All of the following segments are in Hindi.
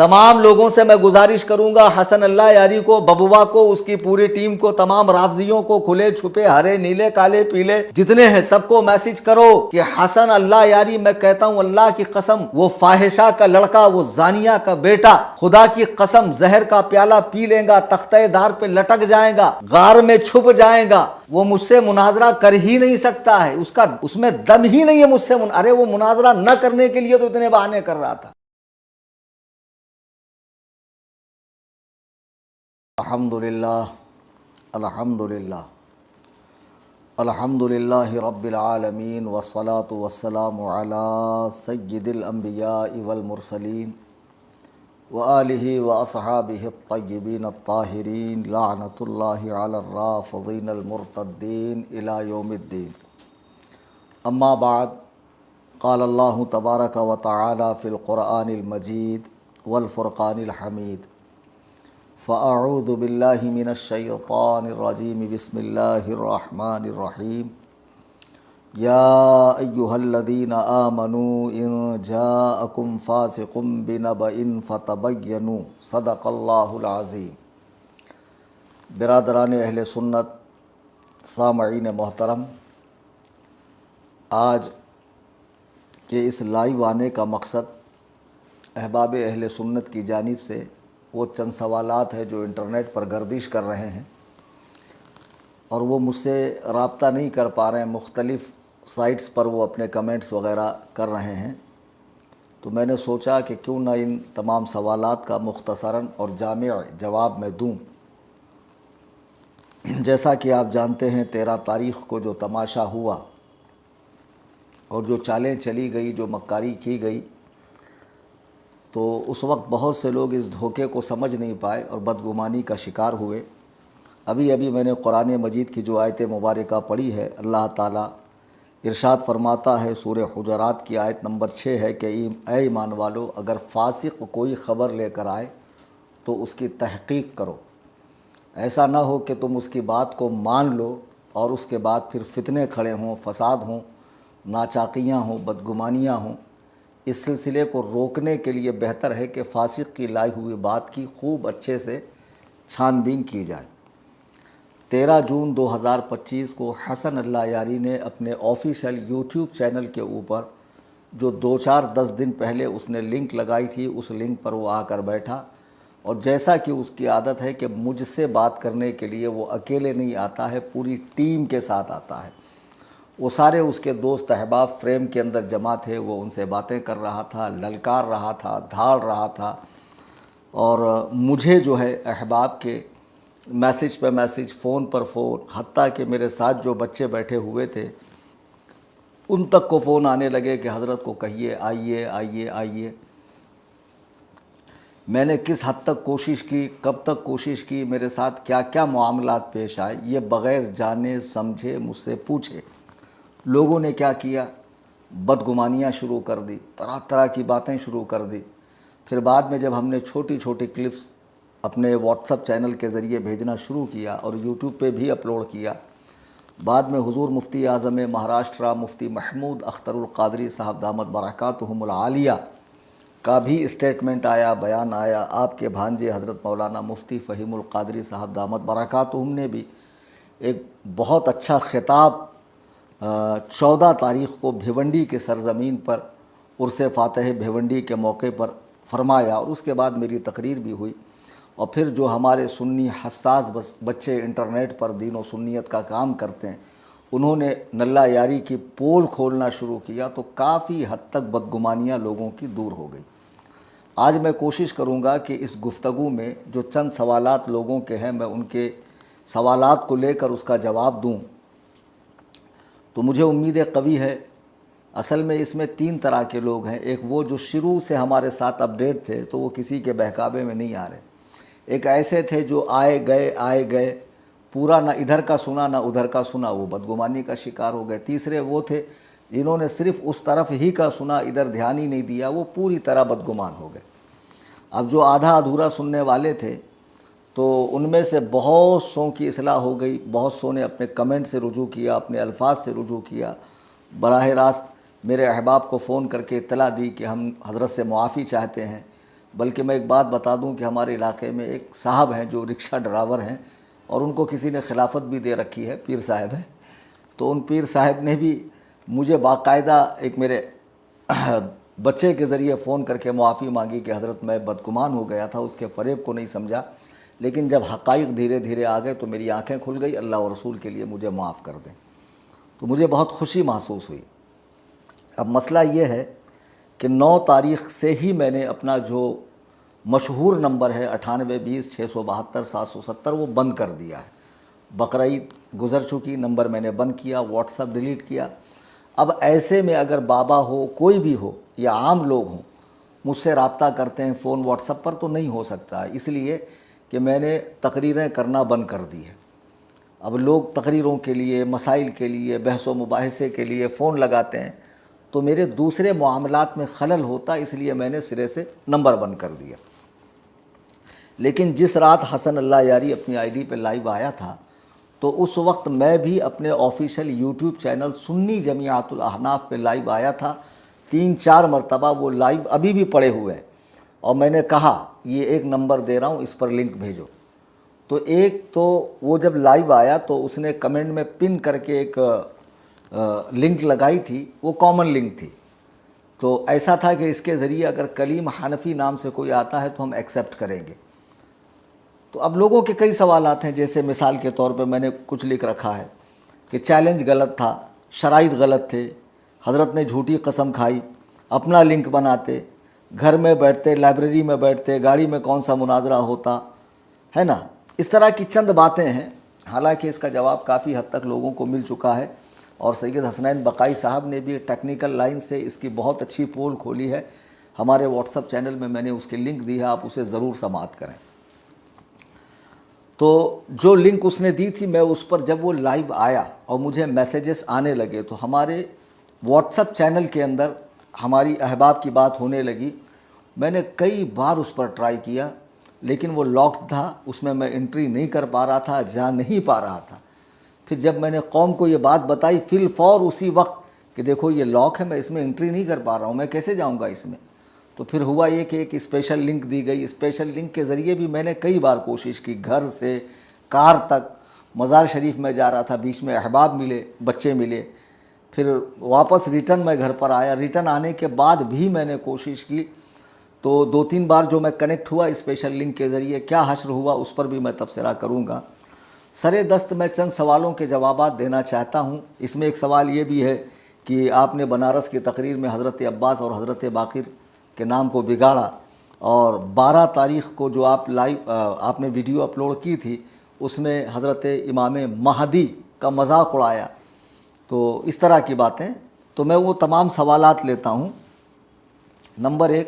तमाम लोगों से मैं गुजारिश करूंगा, हसन अल्लाह यारी को, बबुआ को, उसकी पूरी टीम को, तमाम राफजियों को, खुले छुपे, हरे नीले काले पीले जितने हैं सबको मैसेज करो कि हसन अल्लाह यारी, मैं कहता हूं अल्लाह की कसम, वो फाहिशा का लड़का, वो जानिया का बेटा, खुदा की कसम जहर का प्याला पी लेगा, तख्तेदार पे लटक जाएगा, गार में छुप जाएगा, वो मुझसे मुनाजरा कर ही नहीं सकता है, उसका उसमें दम ही नहीं है मुझसे। अरे वो मुनाजरा न करने के लिए तो इतने बहाने कर रहा था। अल्हम्दुलिल्लाह अल्हम्दुलिल्लाह अल्हम्दुलिल्लाहि रब्बिल आलमीन वस्सलातु वस्सलामु अला सय्यिदिल अंबियाइ वल मुरसलीन व आलिहि व अस्हाबिहि अत्तय्यिबीन अत्ताहिरीन लानतुल्लाहि अलर राफ़िदीन मुर्तद्दीन इला यौमिद्दीन। अम्मा बाद, क़ाल अल्लाहु तबारक व तआला फ़िल क़ुरआनिल मजीद वल फ़ुरक़ानिल हमीद, फ़अऊज़ु बिल्लाहि मिनश्शैतानिर रजीम, बिस्मिल्लाहिर्रहमानिर्रहीम। या अय्युहल्लज़ीना आमनू इन जाअकुम फ़ासिक़ुम बिनबइन फ़तबय्यनू, सदक़ल्लाहुल अज़ीम। बिरादरान अहले सुन्नत, सामईन मोहतरम, आज के इस लाइव आने का मकसद अहबाब अहले सुन्नत की जानिब से वो चंद सवालात है जो इंटरनेट पर गर्दिश कर रहे हैं और वो मुझसे रब्ता नहीं कर पा रहे हैं, मुख्तलिफ़ साइट्स पर वो अपने कमेंट्स वग़ैरह कर रहे हैं। तो मैंने सोचा कि क्यों ना इन तमाम सवालात का मुख्तसरन और जामिअ जवाब मैं दूँ। जैसा कि आप जानते हैं, 13 तारीख़ को जो तमाशा हुआ और जो चालें चली गई, जो मक्कारी की गई, तो उस वक्त बहुत से लोग इस धोखे को समझ नहीं पाए और बदगुमानी का शिकार हुए। अभी अभी मैंने कुरान मजीद की जो आयत मुबारका पढ़ी है, अल्लाह ताला इरशाद फरमाता है, सूरह हुजरात की आयत नंबर 6 है कि ऐ ईमान वालो, अगर फासिक कोई ख़बर लेकर आए तो उसकी तहक़ीक़ करो। ऐसा ना हो कि तुम उसकी बात को मान लो और उसके बाद फिर फितने खड़े हों, फसाद हों, नाचाकियाँ हों, बदगुमानियाँ हों। इस सिलसिले को रोकने के लिए बेहतर है कि फासिक की लाई हुई बात की खूब अच्छे से छानबीन की जाए। 13 जून 2025 को हसन अल्लाह यारी ने अपने ऑफिशियल यूट्यूब चैनल के ऊपर जो 2-4-10 दिन पहले उसने लिंक लगाई थी, उस लिंक पर वो आकर बैठा और जैसा कि उसकी आदत है कि मुझसे बात करने के लिए वो अकेले नहीं आता है, पूरी टीम के साथ आता है। वो सारे उसके दोस्त अहबाब फ्रेम के अंदर जमा थे, वो उनसे बातें कर रहा था, ललकार रहा था, धाड़ रहा था और मुझे जो है अहबाब के मैसेज पे मैसेज, फ़ोन पर फ़ोन, हत्ता कि मेरे साथ जो बच्चे बैठे हुए थे उन तक को फ़ोन आने लगे कि हज़रत को कहिए आइए आइए आइए। मैंने किस हद तक कोशिश की, कब तक कोशिश की, मेरे साथ क्या क्या मामलात पेश आए, ये बग़ैर जाने समझे मुझसे पूछे। लोगों ने क्या किया, बदगुमानियाँ शुरू कर दी, तरह तरह की बातें शुरू कर दी। फिर बाद में जब हमने छोटी छोटी क्लिप्स अपने व्हाट्सएप चैनल के ज़रिए भेजना शुरू किया और यूट्यूब पे भी अपलोड किया, बाद में हुज़ूर मुफ्ती आज़म महाराष्ट्र मुफ्ती महमूद अख्तरुल क़ादरी साहब दामत बरकातुहुमुल आलिया का भी स्टेटमेंट आया, बयान आया। आपके भांजे हज़रत मौलाना मुफ्ती फ़हीमुल क़ादरी साहब दामत बरकातुहुम ने भी एक बहुत अच्छा ख़िताब 14 तारीख़ को भिवंडी के सरज़मीन पर उर्स फ़ातह भिवंडी के मौके पर फरमाया और उसके बाद मेरी तकरीर भी हुई। और फिर जो हमारे सुन्नी हसास बच्चे इंटरनेट पर दीन व सुन्नियत का काम करते हैं, उन्होंने नल्ला यारी की पोल खोलना शुरू किया, तो काफ़ी हद तक बदगुमानियाँ लोगों की दूर हो गई। आज मैं कोशिश करूँगा कि इस गुफ्तगू में जो चंद सवालात लोगों के हैं, मैं उनके सवालात को लेकर उसका जवाब दूँ। तो मुझे उम्मीद कवी है। असल में इसमें 3 तरह के लोग हैं। एक वो जो शुरू से हमारे साथ अपडेट थे, तो वो किसी के बहकावे में नहीं आ रहे। एक ऐसे थे जो आए गए, पूरा ना इधर का सुना ना उधर का सुना, वो बदगुमानी का शिकार हो गए। तीसरे वो थे जिन्होंने सिर्फ उस तरफ ही का सुना, इधर ध्यान ही नहीं दिया, वो पूरी तरह बदगुमान हो गए। अब जो आधा अधूरा सुनने वाले थे, तो उनमें से बहुत सौ की इस्लाह हो गई, बहुत सौ ने अपने कमेंट से रुजू किया, अपने अल्फाज से रुजू किया, बराह रास्त मेरे अहबाब को फ़ोन करके इत्तला दी कि हम हज़रत से मुआफ़ी चाहते हैं। बल्कि मैं एक बात बता दूं कि हमारे इलाके में एक साहब हैं जो रिक्शा ड्राइवर हैं और उनको किसी ने खिलाफत भी दे रखी है, पीर साहब है। तो उन पीर साहब ने भी मुझे बाकायदा एक मेरे बच्चे के ज़रिए फ़ोन करके मुआफ़ी मांगी कि हज़रत मैं बदगुमान हो गया था, उसके फ़रेब को नहीं समझा, लेकिन जब हक़ाइक़ धीरे धीरे आ गए तो मेरी आँखें खुल गई, अल्लाह और रसूल के लिए मुझे माफ़ कर दें। तो मुझे बहुत खुशी महसूस हुई। अब मसला ये है कि 9 तारीख़ से ही मैंने अपना जो मशहूर नंबर है 9820-672-770 वो बंद कर दिया है। बकरीद गुज़र चुकी, नंबर मैंने बंद किया, व्हाट्सअप डिलीट किया। अब ऐसे में अगर बाबा हो, कोई भी हो या आम लोग हों, मुझसे रब्ता करते हैं फ़ोन व्हाट्सअप पर, तो नहीं हो सकता, इसलिए कि मैंने तकरीरें करना बंद कर दी है। अब लोग तकरीरों के लिए, मसाइल के लिए, बहस व मुबाहिसे के लिए फ़ोन लगाते हैं, तो मेरे दूसरे मामलात में खलल होता, इसलिए मैंने सिरे से नंबर बंद कर दिया। लेकिन जिस रात हसन अल्लाह यारी अपनी आईडी पे लाइव आया था, तो उस वक्त मैं भी अपने official YouTube channel Sunni Jamiatul Ahnaf पे लाइव आया था। 3-4 मरतबा वो लाइव अभी भी पड़े हुए हैं और मैंने कहा ये एक नंबर दे रहा हूँ, इस पर लिंक भेजो। तो एक तो वो जब लाइव आया तो उसने कमेंट में पिन करके एक लिंक लगाई थी, वो कॉमन लिंक थी। तो ऐसा था कि इसके ज़रिए अगर कलीम हनफी नाम से कोई आता है तो हम एक्सेप्ट करेंगे। तो अब लोगों के कई सवालात हैं, जैसे मिसाल के तौर पे मैंने कुछ लिख रखा है कि चैलेंज गलत था, शराइत गलत थे, हज़रत ने झूठी कसम खाई, अपना लिंक बनाते, घर में बैठते, लाइब्रेरी में बैठते, गाड़ी में कौन सा मुनाजरा होता है ना। इस तरह की चंद बातें हैं। हालांकि इसका जवाब काफ़ी हद तक लोगों को मिल चुका है और सैयद हसनैन बकाई साहब ने भी टेक्निकल लाइन से इसकी बहुत अच्छी पोल खोली है। हमारे व्हाट्सएप चैनल में मैंने उसकी लिंक दी है, आप उसे ज़रूर समाअत करें। तो जो लिंक उसने दी थी, मैं उस पर जब वो लाइव आया और मुझे मैसेजेस आने लगे, तो हमारे व्हाट्सएप चैनल के अंदर हमारी अहबाब की बात होने लगी। मैंने कई बार उस पर ट्राई किया, लेकिन वो लॉक्ड था, उसमें मैं एंट्री नहीं कर पा रहा था, जा नहीं पा रहा था। फिर जब मैंने कौम को ये बात बताई फिल फौर उसी वक्त कि देखो ये लॉक है, मैं इसमें एंट्री नहीं कर पा रहा हूँ, मैं कैसे जाऊँगा इसमें। तो फिर हुआ ये कि एक स्पेशल लिंक दी गई। स्पेशल लिंक के ज़रिए भी मैंने कई बार कोशिश की, घर से कार तक, मज़ार शरीफ में जा रहा था, बीच में अहबाब मिले, बच्चे मिले, फिर वापस रिटर्न मैं घर पर आया। रिटर्न आने के बाद भी मैंने कोशिश की, तो 2-3 बार जो मैं कनेक्ट हुआ स्पेशल लिंक के ज़रिए, क्या हश्र हुआ उस पर भी मैं तबसरा करूँगा। सरे दस्त मैं चंद सवालों के जवाबात देना चाहता हूँ। इसमें एक सवाल ये भी है कि आपने बनारस की तकरीर में हज़रत अब्बास और हज़रत बाक़िर के नाम को बिगाड़ा, और 12 तारीख़ को जो आप लाइव आपने वीडियो अपलोड की थी उसमें हज़रत इमाम महदी का मजाक उड़ाया। तो इस तरह की बातें, तो मैं वो तमाम सवालात लेता हूँ। नंबर 1,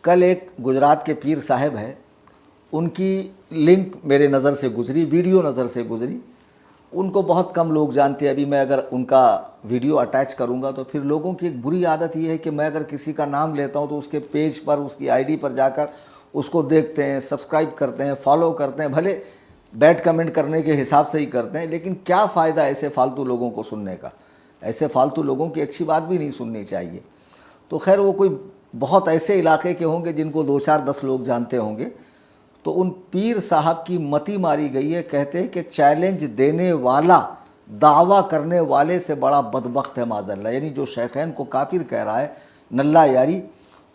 कल एक गुजरात के पीर साहब है, उनकी लिंक मेरे नज़र से गुज़री, वीडियो नज़र से गुज़री। उनको बहुत कम लोग जानते हैं। अभी मैं अगर उनका वीडियो अटैच करूंगा तो फिर लोगों की एक बुरी आदत ये है कि मैं अगर किसी का नाम लेता हूं तो उसके पेज पर, उसकी आईडी पर जाकर उसको देखते हैं, सब्सक्राइब करते हैं, फॉलो करते हैं, भले बैड कमेंट करने के हिसाब से ही करते हैं, लेकिन क्या फ़ायदा ऐसे फालतू लोगों को सुनने का। ऐसे फालतू लोगों की अच्छी बात भी नहीं सुननी चाहिए। तो खैर वो कोई बहुत ऐसे इलाके के होंगे जिनको 2-4-10 लोग जानते होंगे। तो उन पीर साहब की मती मारी गई है। कहते हैं कि चैलेंज देने वाला दावा करने वाले से बड़ा बदबख्त है माज़अल्लाह, यानी जो शेखैन को काफिर कह रहा है नल्ला यारी,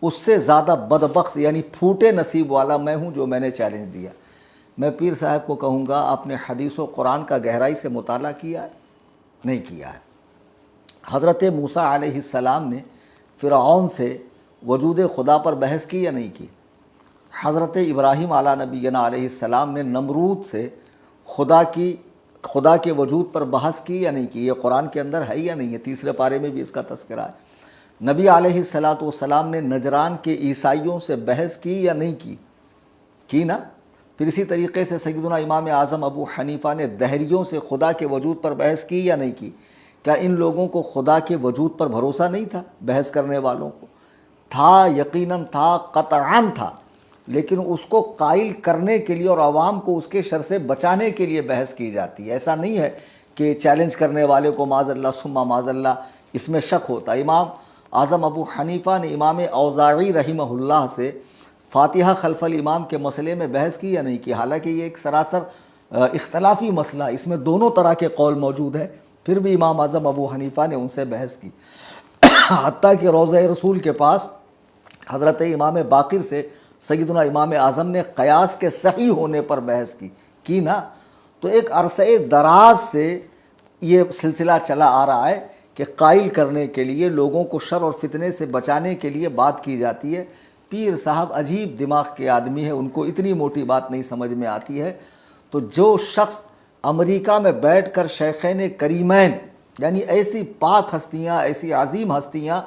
उससे ज़्यादा बदबख्त यानी फूटे नसीब वाला मैं हूँ जो मैंने चैलेंज दिया। मैं पीर साहब को कहूँगा, आपने हदीस व कुरान का गहराई से मुताला किया है? नहीं किया है। हज़रत मूसा अलैहिस्सलाम ने फ़िरऔन से वजूद खुदा पर बहस की या नहीं की? हज़रत इब्राहीम आला नबीना अलैहिस्सलाम ने नमरूद से खुदा के वजूद पर बहस की या नहीं की? ये कुरान के अंदर है या नहीं है? 3 पारे में भी इसका तज़किरा है। नबी अलैहिस्सलातु वस्सलाम ने नजरान के ईसाइयों से बहस की या नहीं की? की ना। फिर इसी तरीके से सैयदुना इमाम आज़म अबू हनीफ़ा ने दहरियों से खुदा के वजूद पर बहस की या नहीं की? क्या इन लोगों को खुदा के वजूद पर भरोसा नहीं था? बहस करने वालों को था, यकीनन था, क़तअन था, लेकिन उसको कायल करने के लिए और आवाम को उसके शर से बचाने के लिए बहस की जाती है। ऐसा नहीं है कि चैलेंज करने वाले को माज़अल्लाह सुम्मा माज़अल्लाह इसमें शक होता। इमाम आज़म अबू हनीफ़ा ने इमाम औज़ाई रहिमहुल्लाह से फातिहा खल्फल इमाम के मसले में बहस की या नहीं की। हालांकि ये एक सरासर इख्तलाफी मसला, इसमें दोनों तरह के कौल मौजूद हैं, फिर भी इमाम आज़म अबू हनीफ़ा ने उनसे बहस की। हत्ता कि रोज़ा रसूल के पास हज़रत इमाम बाक़िर से सैयदना इमाम आज़म ने क़यास के सही होने पर बहस की ना। तो एक अरसे दराज से ये सिलसिला चला आ रहा है कि कायल करने के लिए, लोगों को शर और फितने से बचाने के लिए बात की जाती है। पीर साहब अजीब दिमाग के आदमी है, उनको इतनी मोटी बात नहीं समझ में आती है। तो जो शख्स अमेरिका में बैठ कर शेखैन करीमैन यानी ऐसी पाक हस्तियाँ, ऐसी अजीम हस्तियाँ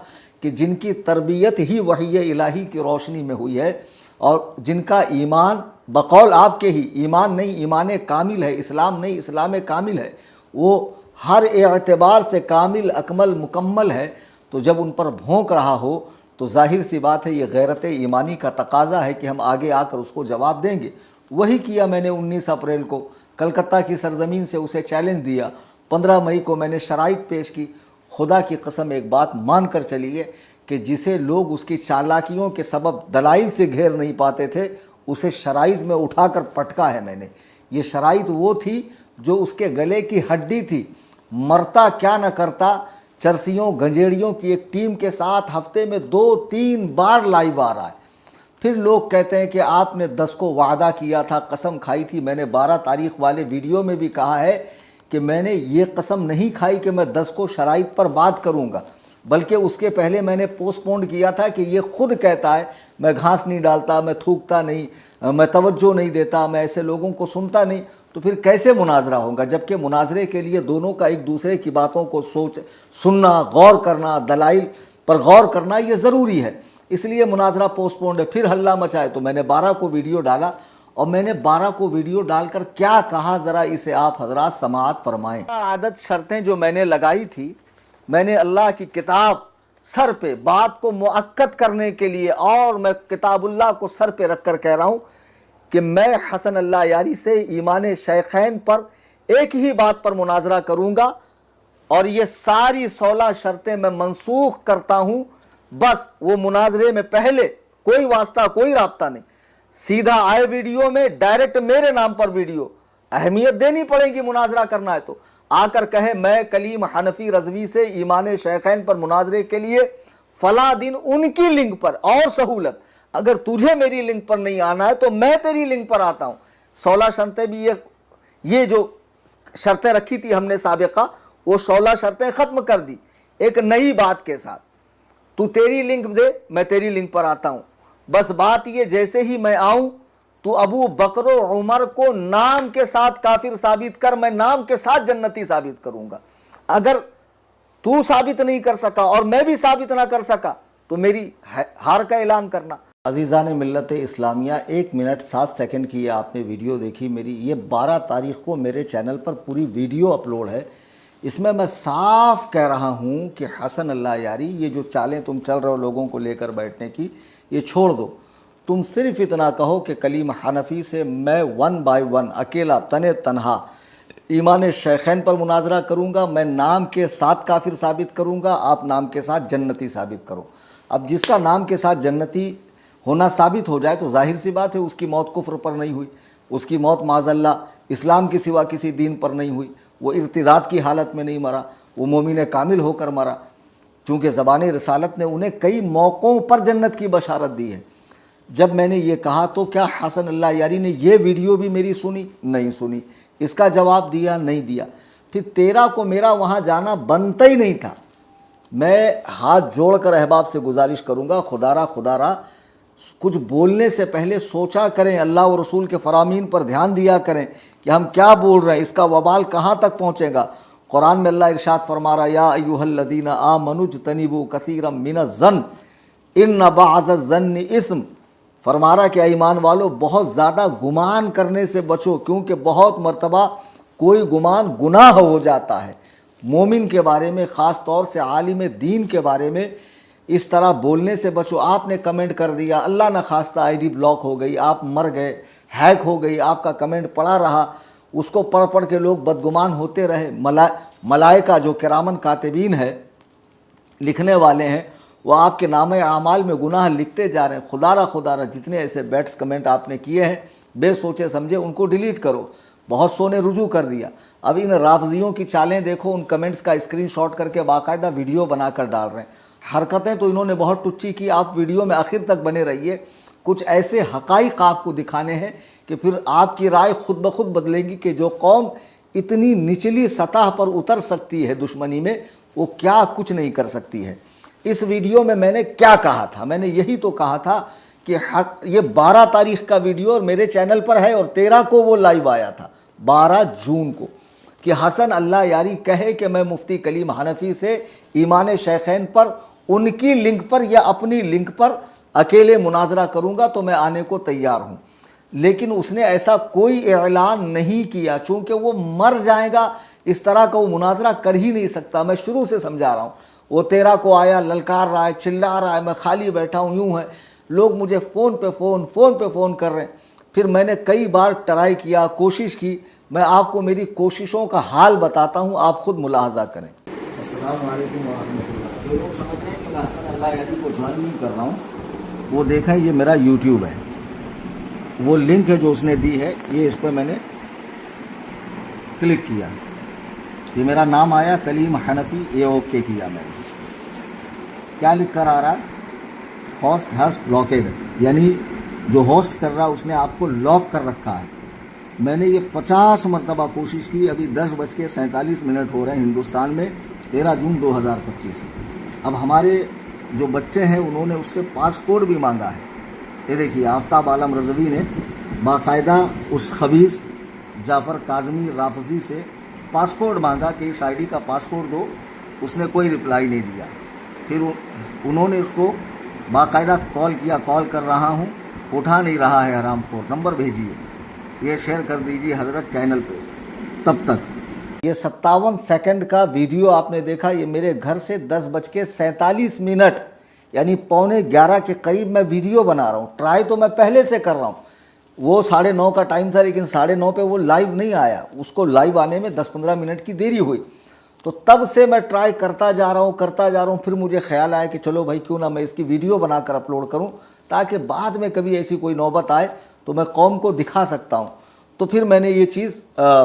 कि जिनकी तरबियत ही वही इलाही की रोशनी में हुई है और जिनका ईमान बकौल आपके ही ईमान नहीं, ईमान कामिल है, इस्लाम नहीं, इस्लाम कामिल है, वो हर एतबार से कामिल, अकमल, मुकम्मल है। तो जब उन पर भोंक रहा हो तो जाहिर सी बात है, ये गैरत ईमानी का तकाजा है कि हम आगे आकर उसको जवाब देंगे। वही किया मैंने 19 अप्रैल को कलकत्ता की सरजमीन से उसे चैलेंज दिया। 15 मई को मैंने शराइत पेश की। खुदा की कसम एक बात मान कर चलिए कि जिसे लोग उसकी चालाकियों के सबब दलाइल से घेर नहीं पाते थे, उसे शराइत में उठाकर पटका है मैंने। ये शराइत वो थी जो उसके गले की हड्डी थी। मरता क्या न करता, चरसियों गंजेड़ियों की एक टीम के साथ हफ्ते में 2-3 बार लाइव आ रहा है। फिर लोग कहते हैं कि आपने 10 को वादा किया था, कसम खाई थी। मैंने 12 तारीख वाले वीडियो में भी कहा है कि मैंने ये कसम नहीं खाई कि मैं 10 को शराइत पर बात करूँगा, बल्कि उसके पहले मैंने पोस्टपोन किया था कि ये खुद कहता है मैं घास नहीं डालता, मैं थूकता नहीं, मैं तवज्जो नहीं देता, मैं ऐसे लोगों को सुनता नहीं। तो फिर कैसे मुनाजरा होगा, जबकि मुनाजरे के लिए दोनों का एक दूसरे की बातों को सुनना, गौर करना, दलाइल पर गौर करना ये ज़रूरी है। इसलिए मुनाजरा पोस्टपोन्ड है। फिर हल्ला मचाए तो मैंने 12 को वीडियो डाला और मैंने 12 को वीडियो डालकर क्या कहा, ज़रा इसे आप हजरात समाअत फरमाएँ। आदत शर्तें जो मैंने लगाई थी, मैंने अल्लाह की किताब सर पे बात को मुअक्कद करने के लिए, और मैं किताबुल्लाह को सर पे रख कर कह रहा हूँ कि मैं हसन अल्लाह यारी से ईमान शेखैन पर एक ही बात पर मुनाजरा करूँगा और ये सारी 16 शर्तें मैं मनसूख करता हूँ। बस वो मुनाजरे में पहले कोई वास्ता, कोई राब्ता नहीं, सीधा आए वीडियो में, डायरेक्ट मेरे नाम पर वीडियो। अहमियत देनी पड़ेगी, मुनाजरा करना है तो आकर कहे मैं कलीम हनफी रजवी से ईमान शेखैन पर मुनाजरे के लिए फला दिन उनकी लिंक पर, और सहूलत अगर तुझे मेरी लिंक पर नहीं आना है तो मैं तेरी लिंक पर आता हूं। 16 शर्तें भी ये जो शर्तें रखी थी हमने साबिका, वो 16 शर्तें खत्म कर दी एक नई बात के साथ। तू तेरी लिंक दे, मैं तेरी लिंक पर आता हूं। बस बात ये, जैसे ही मैं आऊं तू अबू बकर उमर को नाम के साथ काफिर साबित कर, मैं नाम के साथ जन्नती साबित करूंगा। अगर तू साबित नहीं कर सका और मैं भी साबित ना कर सका तो मेरी हार का ऐलान करना। अजीज़ान मिल्लत इस्लामिया, 1 मिनट 7 सेकंड की आपने वीडियो देखी मेरी। ये 12 तारीख़ को मेरे चैनल पर पूरी वीडियो अपलोड है। इसमें मैं साफ कह रहा हूँ कि हसन अल्लाह यारी, ये जो चालें तुम चल रहे हो लोगों को लेकर बैठने की, ये छोड़ दो। तुम सिर्फ इतना कहो कि कलीम हनफी से मैं 1 बाय 1 अकेला तने तनहा ईमान शेखैन पर मुनाजरा करूँगा। मैं नाम के साथ काफिर साबित करूँगा, आप नाम के साथ जन्नती साबित करो। अब जिसका नाम के साथ जन्नती होना साबित हो जाए तो जाहिर सी बात है उसकी मौत कुफ्र पर नहीं हुई, उसकी मौत माज़अल्लाह इस्लाम के सिवा किसी दीन पर नहीं हुई, वो इर्तिदाद की हालत में नहीं मरा, वो मोमिन कामिल होकर मरा। चूँकि ज़बान रिसालत ने उन्हें कई मौक़ों पर जन्नत की बशारत दी है। जब मैंने ये कहा तो क्या हसन अल्लाह यारी ने ये वीडियो भी मेरी सुनी? नहीं सुनी। इसका जवाब दिया? नहीं दिया। फिर 13 को मेरा वहाँ जाना बनता ही नहीं था। मैं हाथ जोड़कर अहबाब से गुजारिश करूँगा, खुदारा कुछ बोलने से पहले सोचा करें, अल्लाह और रसूल के फरामीन पर ध्यान दिया करें कि हम क्या बोल रहे हैं, इसका वबाल कहाँ तक पहुँचेगा। कुरान में अल्लाह इरशाद फरमा रहा, या अय्युहल्लज़ीना आमनू इज्तनिबू कसीरम मिनज़्ज़न इन्न बअज़-ज़न्नि इस्म। फरमा रहा कि ईमान वालों, बहुत ज़्यादा गुमान करने से बचो, क्योंकि बहुत मरतबा कोई गुमान गुनाह हो जाता है। मोमिन के बारे में, ख़ास तौर से आलिम दीन के बारे में इस तरह बोलने से बचो। आपने कमेंट कर दिया, अल्लाह न खास्ता आईडी ब्लॉक हो गई, आप मर गए, हैक हो गई, आपका कमेंट पड़ा रहा, उसको पढ़ पढ़ के लोग बदगुमान होते रहे। मलाइका जो किरामन कातिबीन है, लिखने वाले हैं, वो आपके नाम आमाल में गुनाह लिखते जा रहे हैं। खुदारा जितने ऐसे बैट्स कमेंट आपने किए हैं बेसोचे समझे उनको डिलीट करो। बहुत सौ ने रुजू कर दिया। अब इन राफजियों की चालें देखो, उन कमेंट्स का स्क्रीनशॉट करके बाकायदा वीडियो बनाकर डाल रहे हैं। हरकतें तो इन्होंने बहुत टुच्ची की। आप वीडियो में आखिर तक बने रहिए, कुछ ऐसे हकाइक आपको दिखाने हैं कि फिर आपकी राय खुद ब खुद बदलेगी कि जो कौम इतनी निचली सतह पर उतर सकती है दुश्मनी में, वो क्या कुछ नहीं कर सकती है। इस वीडियो में मैंने क्या कहा था? मैंने यही तो कहा था कि ये 12 तारीख का वीडियो और मेरे चैनल पर है, और 13 को वो लाइव आया था, 12 जून को, कि हसन अल्लाह यारी कहे कि मैं मुफ्ती कलीम हनफी से ईमान शैखैन पर, उनकी लिंक पर या अपनी लिंक पर अकेले मुनाजरा करूंगा तो मैं आने को तैयार हूं। लेकिन उसने ऐसा कोई ऐलान नहीं किया, चूंकि वो मर जाएगा, इस तरह का वो मुनाजरा कर ही नहीं सकता। मैं शुरू से समझा रहा हूँ। वो 13 को आया, ललकार रहा है, चिल्ला रहा है, मैं खाली बैठा हूँ, यूँ है। लोग मुझे फ़ोन पे फ़ोन कर रहे हैं। फिर मैंने कई बार ट्राई किया, कोशिश की। मैं आपको मेरी कोशिशों का हाल बताता हूँ, आप खुद मुलाहजा करें। अस्सलाम वालेकुम व रहमतुल्लाह। जो लोग समझ रहे हैं कि मैं हसन अल्लाह यारी को ज्वाइन नहीं कर रहा हूँ, वो देखें, ये मेरा यूट्यूब है। वो लिंक है जो उसने दी है, ये इस पर मैंने क्लिक किया, ये मेरा नाम आया कलीम हनफी, ये ओके किया मैंने। क्या लिख कर आ रहा है? होस्ट हैज ब्लॉकेड, यानी जो होस्ट कर रहा है उसने आपको लॉक कर रखा है। मैंने ये 50 मरतबा कोशिश की। अभी 10:47 हो रहे हैं हिंदुस्तान में, 13 जून 2025। अब हमारे जो बच्चे हैं उन्होंने उससे पासपोर्ट भी मांगा है। ये देखिए, आफ्ताब आलम रजवी ने बाकायदा उस खबीस जाफ़र काज़मी राफजी से पासपोर्ट मांगा कि इस आईडी का पासपोर्ट दो। उसने कोई रिप्लाई नहीं दिया। फिर उन्होंने उसको बाकायदा कॉल किया, कॉल कर रहा हूँ, उठा नहीं रहा है हरामखोर, नंबर भेजिए, ये शेयर कर दीजिए हजरत चैनल पे। तब तक ये 57 सेकंड का वीडियो आपने देखा। ये मेरे घर से 10:47 यानी 10:45 के करीब मैं वीडियो बना रहा हूँ। ट्राई तो मैं पहले से कर रहा हूँ। वो 9:30 का टाइम था, लेकिन 9:30 पे वो लाइव नहीं आया। उसको लाइव आने में 10-15 मिनट की देरी हुई। तो तब से मैं ट्राई करता जा रहा हूँ। फिर मुझे ख्याल आया कि चलो भाई, क्यों ना मैं इसकी वीडियो बनाकर अपलोड करूँ, ताकि बाद में कभी ऐसी कोई नौबत आए तो मैं कौम को दिखा सकता हूँ। तो फिर मैंने ये चीज़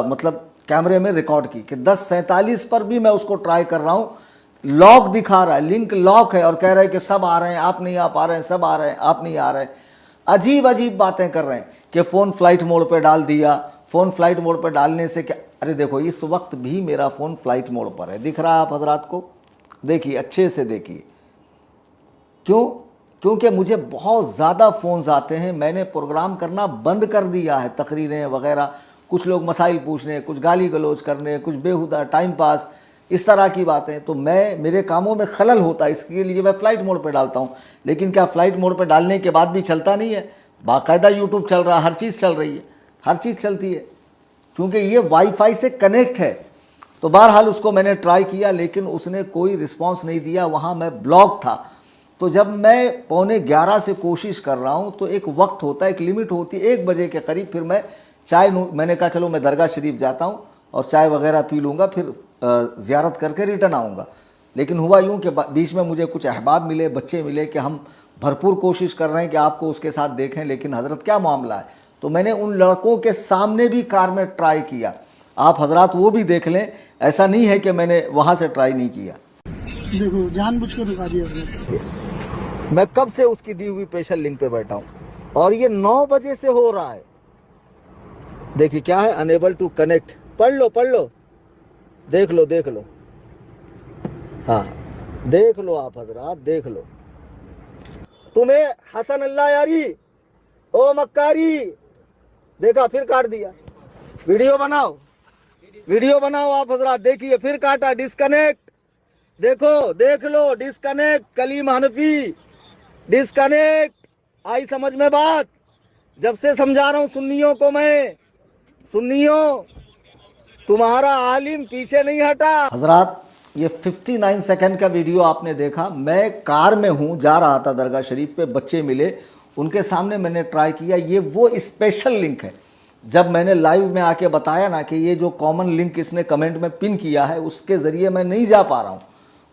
मतलब कैमरे में रिकॉर्ड की कि 10:47 पर भी मैं उसको ट्राई कर रहा हूँ। लॉक दिखा रहा है, लिंक लॉक है, और कह रहा है कि सब आ रहे हैं, आप नहीं आ पा रहे हैं, सब आ रहे हैं, आप नहीं आ रहे हैं। अजीब अजीब बातें कर रहे हैं कि फ़ोन फ्लाइट मोड पे डाल दिया। फ़ोन फ्लाइट मोड पर डालने से क्या? अरे देखो, इस वक्त भी मेरा फ़ोन फ्लाइट मोड पर है, दिख रहा है आप हजरात को? देखिए, अच्छे से देखिए। क्यों? क्योंकि मुझे बहुत ज़्यादा फ़ोन्स आते हैं। मैंने प्रोग्राम करना बंद कर दिया है, तकरीरें वगैरह। कुछ लोग मसाइल पूछने, कुछ गाली गलौज करने, कुछ बेहुदा टाइम पास, इस तरह की बातें। तो मेरे कामों में खलल होता है, इसके लिए मैं फ़्लाइट मोड पे डालता हूँ। लेकिन क्या फ़्लाइट मोड पे डालने के बाद भी चलता नहीं है? बाकायदा यूट्यूब चल रहा है, हर चीज़ चल रही है, हर चीज़ चलती है, क्योंकि ये वाईफाई से कनेक्ट है। तो बहरहाल उसको मैंने ट्राई किया, लेकिन उसने कोई रिस्पॉन्स नहीं दिया। वहाँ मैं ब्लॉक था। तो जब मैं 10:45 से कोशिश कर रहा हूँ, तो एक वक्त होता है, एक लिमिट होती है, 1 बजे के करीब। फिर मैं मैंने कहा चलो मैं दरगाह शरीफ जाता हूँ और चाय वगैरह पी लूँगा, फिर ज़ियारत करके रिटर्न आऊँगा। लेकिन हुआ यूँ कि बीच में मुझे कुछ अहबाब मिले, बच्चे मिले कि हम भरपूर कोशिश कर रहे हैं कि आपको उसके साथ देखें, लेकिन हज़रत क्या मामला है। तो मैंने उन लड़कों के सामने भी कार में ट्राई किया। आप हजरात वो भी देख लें, ऐसा नहीं है कि मैंने वहाँ से ट्राई नहीं किया। देखो, जानबूझ के रुका दिया उसने। मैं कब से उसकी दी हुई स्पेशल लिंक पे बैठा हूँ, और ये 9 बजे से हो रहा है। देखिए क्या है, अनेबल टू कनेक्ट। पढ़ लो, देख लो, हाँ देख लो आप हजरात, देख लो। तुम्हें हसन अल्लाह यारी, ओ मक्कारी, देखा फिर काट दिया। वीडियो बनाओ आप हजरात, देखिए फिर काटा, डिस्कनेक्ट। देखो, देख लो, डिस्कनेक्ट, कलीम हनफी, डिस्कनेक्ट। आई समझ में बात? जब से समझा रहा हूं सुन्नियों को मैं, सुन्नियों, तुम्हारा आलिम पीछे नहीं हटा। हजरात, ये 59 सेकंड का वीडियो आपने देखा। मैं कार में हूं, जा रहा था दरगाह शरीफ पे, बच्चे मिले, उनके सामने मैंने ट्राई किया। ये वो स्पेशल लिंक है। जब मैंने लाइव में आके बताया ना कि ये जो कॉमन लिंक इसने कमेंट में पिन किया है, उसके ज़रिए मैं नहीं जा पा रहा हूँ।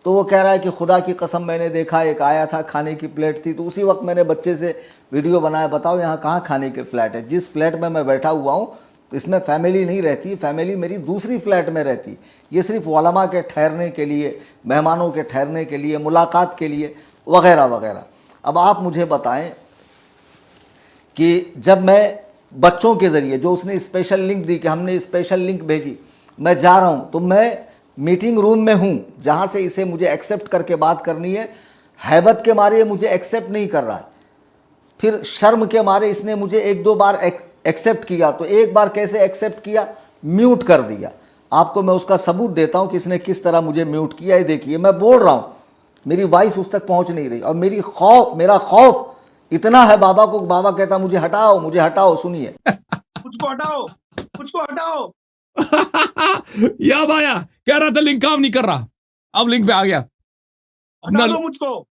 तो वो कह रहा है कि खुदा की कसम मैंने देखा, एक आया था, खाने की प्लेट थी, तो उसी वक्त मैंने बच्चे से वीडियो बनाया, बताओ यहाँ कहाँ खाने के फ्लैट है। जिस फ्लैट में मैं बैठा हुआ हूँ इसमें फैमिली नहीं रहती, फैमिली मेरी दूसरी फ्लैट में रहती। ये सिर्फ उलमा के ठहरने के लिए, मेहमानों के ठहरने के लिए, मुलाकात के लिए वगैरह वगैरह। अब आप मुझे बताएं कि जब मैं बच्चों के ज़रिए, जो उसने स्पेशल लिंक दी कि हमने स्पेशल लिंक भेजी, मैं जा रहा हूँ तो मैं मीटिंग रूम में हूँ जहाँ से इसे मुझे एक्सेप्ट करके बात करनी है, हैबत के मारे ये मुझे एक्सेप्ट नहीं कर रहा है, फिर शर्म के मारे इसने मुझे एक दो बार एक्सेप्ट किया, तो एक बार कैसे एक्सेप्ट किया, म्यूट कर दिया। आपको मैं उसका सबूत देता हूँ कि इसने किस तरह मुझे म्यूट किया। ये देखिए, मैं बोल रहा हूँ, मेरी वॉइस उस तक पहुँच नहीं रही, और मेरा खौफ इतना है बाबा को, बाबा कहता मुझे हटाओ, मुझे हटाओ। सुनिए, मुझको हटाओ, मुझको हटाओ। या भाया कह रहा था लिंक काम नहीं कर रहा, अब लिंक पे आ गया। हटा दो मुझको।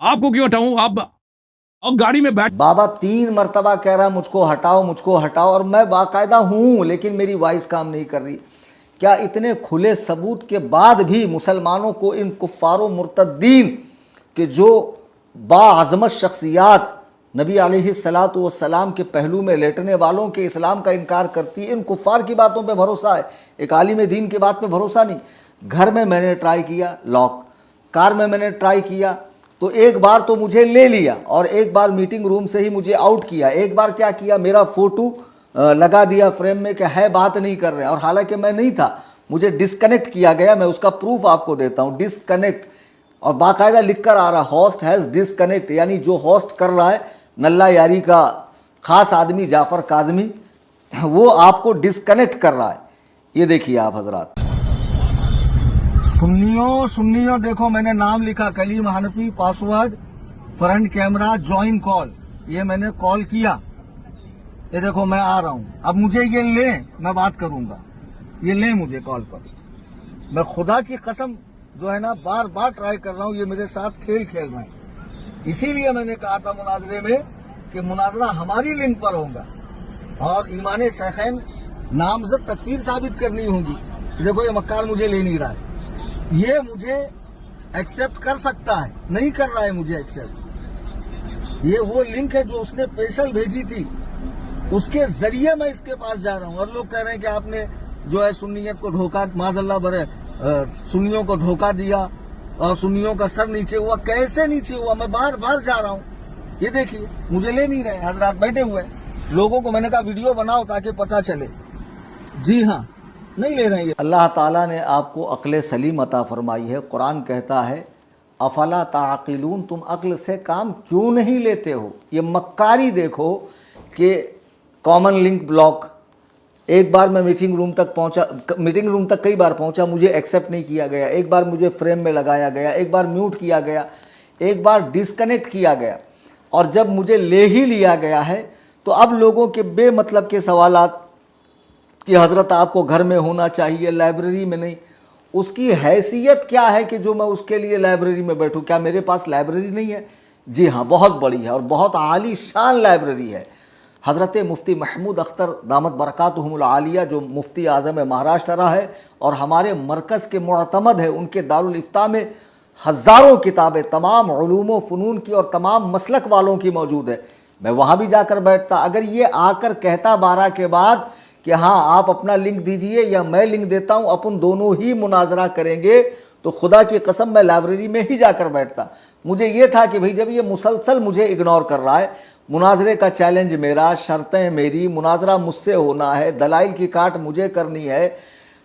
आपको क्यों हटाऊं? आप अब गाड़ी में बैठ। बाबा 3 मरतबा कह रहा मुझको हटाओ, मुझको हटाओ, और मैं बाकायदा हूँ, लेकिन मेरी वॉइस काम नहीं कर रही। क्या इतने खुले सबूत के बाद भी मुसलमानों को, इन कुफ्फारों मुर्तद्दीन के जो बाअज़मत शख्सियात नबी अलैहिस्सलातु वस्सलाम के पहलू में लेटने वालों के इस्लाम का इनकार करती है, इन कुफ्फार की बातों पे भरोसा है, एक आलिम दीन की बात पे भरोसा नहीं। घर में मैंने ट्राई किया लॉक, कार में मैंने ट्राई किया तो एक बार तो मुझे ले लिया, और एक बार मीटिंग रूम से ही मुझे आउट किया। एक बार क्या किया, मेरा फ़ोटो लगा दिया फ्रेम में कि है बात नहीं कर रहे हैं, और हालांकि मैं नहीं था, मुझे डिस्कनेक्ट किया गया। मैं उसका प्रूफ आपको देता हूँ, डिस्कनेक्ट, और बाकायदा लिख कर आ रहा, होस्ट हैज़ डिस्कनेक्ट, यानी जो होस्ट कर रहा है नल्ला यारी का ख़ास आदमी जाफ़र काज़मी, वो आपको डिस्कनेक्ट कर रहा है। ये देखिए आप हजरात, सुन्नियों देखो, मैंने नाम लिखा Kaleem Hanfi, password front camera, join call, ये मैंने कॉल किया, ये देखो मैं आ रहा हूं। अब मुझे ये ले, मैं बात करूंगा, ये ले मुझे कॉल पर। मैं खुदा की कसम जो है ना बार बार ट्राई कर रहा हूं, ये मेरे साथ खेल खेल रहे हैं। इसीलिए मैंने कहा था मुनाजरे में कि मुनाजरा हमारी लिंक पर होगा और ईमान शैखैन नामजद तकफीर साबित करनी होगी। देखो ये मक्कार मुझे ले नहीं रहा है, ये मुझे एक्सेप्ट कर सकता है, नहीं कर रहा है मुझे एक्सेप्ट। ये वो लिंक है जो उसने स्पेशल भेजी थी, उसके जरिए मैं इसके पास जा रहा हूं। और लोग कह रहे हैं कि आपने जो है सुन्नियत को धोखा, माज़अल्लाह बरे, सुन्नियों को धोखा दिया और सुन्नियों का सर नीचे हुआ। कैसे नीचे हुआ, मैं बार बार जा रहा हूं। ये देखिए मुझे ले नहीं रहे, हजरात बैठे हुए लोगों को मैंने कहा वीडियो बनाओ ताकि पता चले। जी हाँ, नहीं ले रहे हैं। अल्लाह ताला ने आपको अक्ल सलीम अता फरमाई है। कुरान कहता है अफला ताक़िलून, तुम अक्ल से काम क्यों नहीं लेते हो। ये मक्कारी देखो कि कॉमन लिंक ब्लॉक, एक बार मैं मीटिंग रूम तक पहुंचा, मीटिंग रूम तक कई बार पहुंचा, मुझे एक्सेप्ट नहीं किया गया। एक बार मुझे फ्रेम में लगाया गया, एक बार म्यूट किया गया, एक बार डिस्कनेक्ट किया गया, और जब मुझे ले ही लिया गया है तो अब लोगों के बेमतलब के सवालात कि हज़रत आपको घर में होना चाहिए, लाइब्रेरी में नहीं। उसकी हैसियत क्या है कि जो मैं उसके लिए लाइब्रेरी में बैठूं? क्या मेरे पास लाइब्रेरी नहीं है? जी हाँ, बहुत बड़ी है और बहुत आली शान लाइब्रेरी है। हज़रत मुफ्ती महमूद अख्तर दामत बरकातुहुमुल आलिया, जो मुफ्ती आज़म महाराष्ट्र रहा है और हमारे मरकज़ के मुअतमद है, उनके दारुल इफ्ता में हज़ारों किताबें तमाम उलूम व फ़नून की और तमाम मसलक वालों की मौजूद है। मैं वहाँ भी जाकर बैठता। अगर ये आकर कहता 12 के बाद कि हाँ आप अपना लिंक दीजिए या मैं लिंक देता हूँ, अपन दोनों ही मुनाजरा करेंगे, तो खुदा की कसम मैं लाइब्रेरी में ही जाकर बैठता। मुझे ये था कि भाई जब ये मुसलसल मुझे इग्नोर कर रहा है, मुनाजरे का चैलेंज मेरा, शर्तें मेरी, मुनाजरा मुझसे होना है, दलाइल की काट मुझे करनी है,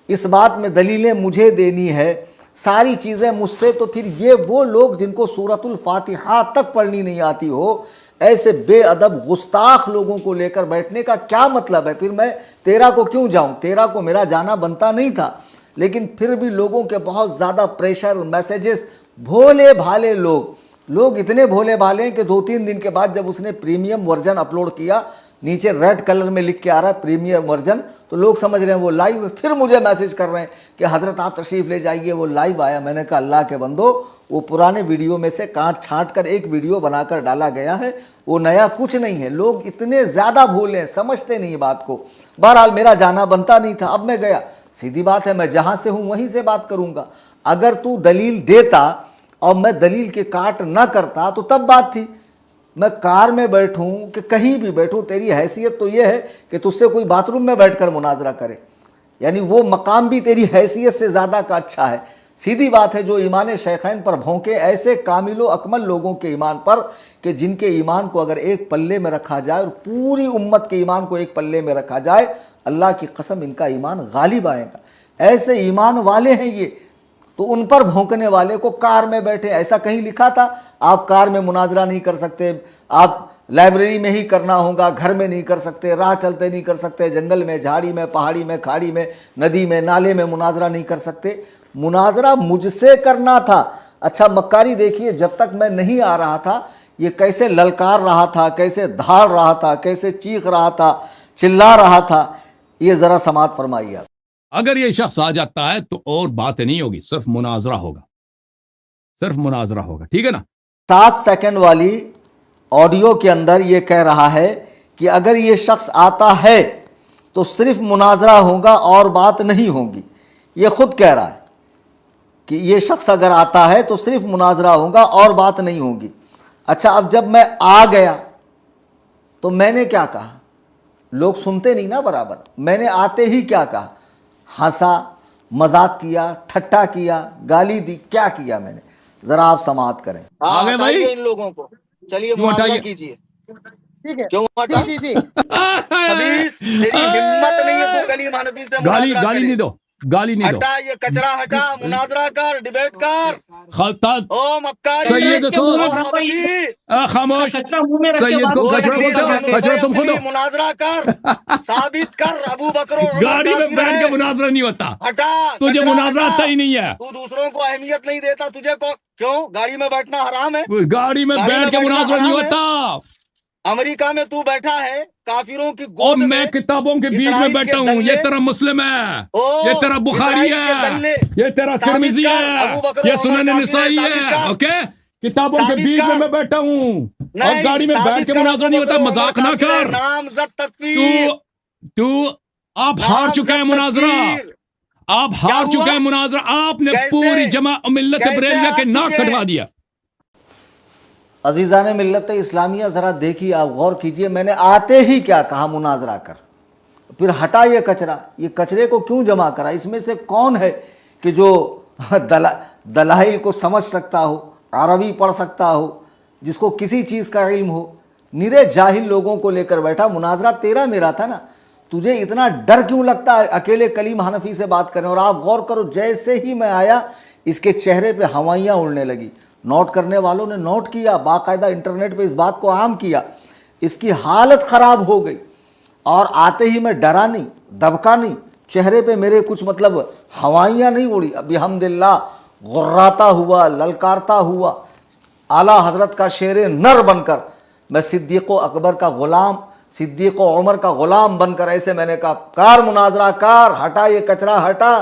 इस बात में दलीलें मुझे देनी है, सारी चीज़ें मुझसे, तो फिर ये वो लोग जिनको सूरतुल फातिहा तक पढ़नी नहीं आती हो, ऐसे बेअदब गुस्ताख लोगों को लेकर बैठने का क्या मतलब है? फिर मैं तेरा को क्यों जाऊं? तेरा को मेरा जाना बनता नहीं था, लेकिन फिर भी लोगों के बहुत ज़्यादा प्रेशर, मैसेजेस, भोले भाले लोग इतने भोले भाले हैं कि 2-3 दिन के बाद जब उसने प्रीमियम वर्जन अपलोड किया, नीचे रेड कलर में लिख के आ रहा है प्रीमियम वर्जन, तो लोग समझ रहे हैं वो लाइव है। फिर मुझे मैसेज कर रहे हैं कि हज़रत आप तशरीफ़ ले जाइए, वो लाइव आया। मैंने कहा अल्लाह के बंदो, वो पुराने वीडियो में से काट छाँट कर एक वीडियो बनाकर डाला गया है, वो नया कुछ नहीं है। लोग इतने ज़्यादा भोले हैं, समझते नहीं बात को। बहरहाल मेरा जाना बनता नहीं था, अब मैं गया। सीधी बात है, मैं जहाँ से हूँ वहीं से बात करूँगा। अगर तू दलील देता और मैं दलील के काट ना करता तो तब बात थी। मैं कार में बैठूं कि कहीं भी बैठूं, तेरी हैसियत तो ये है कि तुझसे कोई बाथरूम में बैठकर मुनाजरा करे, यानी वो मकाम भी तेरी हैसियत से ज़्यादा का अच्छा है। सीधी बात है, जो ईमान शेखैन पर भौंके ऐसे कामिलो अकमल लोगों के ईमान पर कि जिनके ईमान को अगर एक पल्ले में रखा जाए और पूरी उम्मत के ईमान को एक पल्ले में रखा जाए, अल्लाह की कसम इनका ईमान गालिब आएगा। ऐसे ईमान वाले हैं ये, तो उन पर भौंकने वाले को कार में बैठे, ऐसा कहीं लिखा था आप कार में मुनाजरा नहीं कर सकते, आप लाइब्रेरी में ही करना होगा, घर में नहीं कर सकते, राह चलते नहीं कर सकते, जंगल में, झाड़ी में, पहाड़ी में, खाड़ी में, नदी में, नाले में मुनाजरा नहीं कर सकते। मुनाजरा मुझसे करना था। अच्छा मक्कारी देखिए, जब तक मैं नहीं आ रहा था ये कैसे ललकार रहा था, कैसे धाड़ रहा था, कैसे चीख रहा था, चिल्ला रहा था, ये ज़रा समात फरमाइए आप। अगर ये शख्स आ जाता है तो और बात नहीं होगी, सिर्फ मुनाजरा होगा, सिर्फ मुनाजरा होगा, ठीक है ना। 7 सेकंड वाली ऑडियो के अंदर ये कह रहा है कि अगर ये शख्स आता है तो सिर्फ मुनाजरा होगा और बात नहीं होगी। ये खुद कह रहा है कि ये शख्स अगर आता है तो सिर्फ मुनाजरा होगा और बात नहीं होगी। अच्छा, अब जब मैं आ गया तो मैंने क्या कहा? लोग सुनते नहीं ना बराबर। मैंने आते ही क्या कहा? हंसा, मजाक किया, ठट्टा किया, गाली दी, क्या किया मैंने? जरा आप समाअत करें। आ गए भाई, इन लोगों को चलिए क्यों हटाइए? कीजिए। ठीक है, क्यों हटा? जी जी जी खबीस, तेरी हिम्मत नहीं है तू कलीम हनफी से गाली मुनाजरा गाली करे। नहीं दो, गाली नहीं दो। हटा ये कचरा, हटा, मुनाजरा कर, डिबेट कर। खलतात ओ मक्कारी, सैयद को ओ खबीस, खामोश, कचरा मुंह में रख के सैयद बात को वो कचरा नबी बोलते हो, रसूल कचरा तुम खुद हो। मुनाजरा कर, साबित कर अबू बकर और उमर गाड़ी में काफिर बैठ के है। मुनाजरा नहीं होता, हटा, तुझे कचरा मुनाजरा हटा। आता ही नहीं है। तू दूसरों को अहमियत नहीं देता, तुझे को क्यों? गाड़ी में बैठना हराम है? गाड़ी में गाड़ी बैठ में के बैठना मुनाजरा नहीं हराम है? होता। अमेरिका में तू बैठा है काफिरों की और गोद में, मैं किताबों के बीच में इसराइल के बैठा हूँ। दल्ले, ये तेरा मुस्लिम है, ओ, ये तेरा बुखारी इसराइल के दल्ले, है, ये तेरा साबित तिरमिजी कर, है, अबू बकर ये और सुनन उमर निसाई काफिर है, है। साबित कर। ओके, किताबों के साबित बीच में कर। मैं बैठा हूँ और नहीं, गाड़ी में बैठ साबित के कर मुनाजरा नहीं अबू होता। बकर और मजाक उमर ना काफिर है, कर। नामजद तकफीर, तू आप हार चुका है नामजद मुनाजरा, तकफीर। आप हार हुआ? चुका है मुनाजरा। आपने कैसे? पूरी जमा मिल्लत कैसे बरेलिया के हार नाक चुके? कटवा दिया। अजीज़ान मिल्लत इस्लामिया, ज़रा देखिए, आप गौर कीजिए, मैंने आते ही क्या कहा? मुनाजरा कर। फिर हटा ये कचरा, ये कचरे को क्यों जमा करा? इसमें से कौन है कि जो दलाइल को समझ सकता हो, अरबी पढ़ सकता हो, जिसको किसी चीज़ का इल्म हो? निरे जाहिल लोगों को लेकर बैठा। मुनाजरा तेरा मेरा था ना, तुझे इतना डर क्यों लगता है अकेले कलीम हनफी से बात करें? और आप गौर करो, जैसे ही मैं आया इसके चेहरे पे हवाइयाँ उड़ने लगी। नोट करने वालों ने नोट किया, बाकायदा इंटरनेट पे इस बात को आम किया। इसकी हालत ख़राब हो गई। और आते ही मैं डरा नहीं, दबका नहीं, चेहरे पे मेरे कुछ मतलब हवाइयाँ नहीं उड़ी। अभी हमदिल्ला गुर्राता हुआ, ललकारता हुआ, आला हज़रत का शेर नर बनकर, मैं सिद्दीक़ अकबर का ग़ुलाम, सिद्दीक़ उमर का ग़ुलाम बनकर ऐसे मैंने कहा, कार मुनाजरा कार, हटा ये कचरा हटा।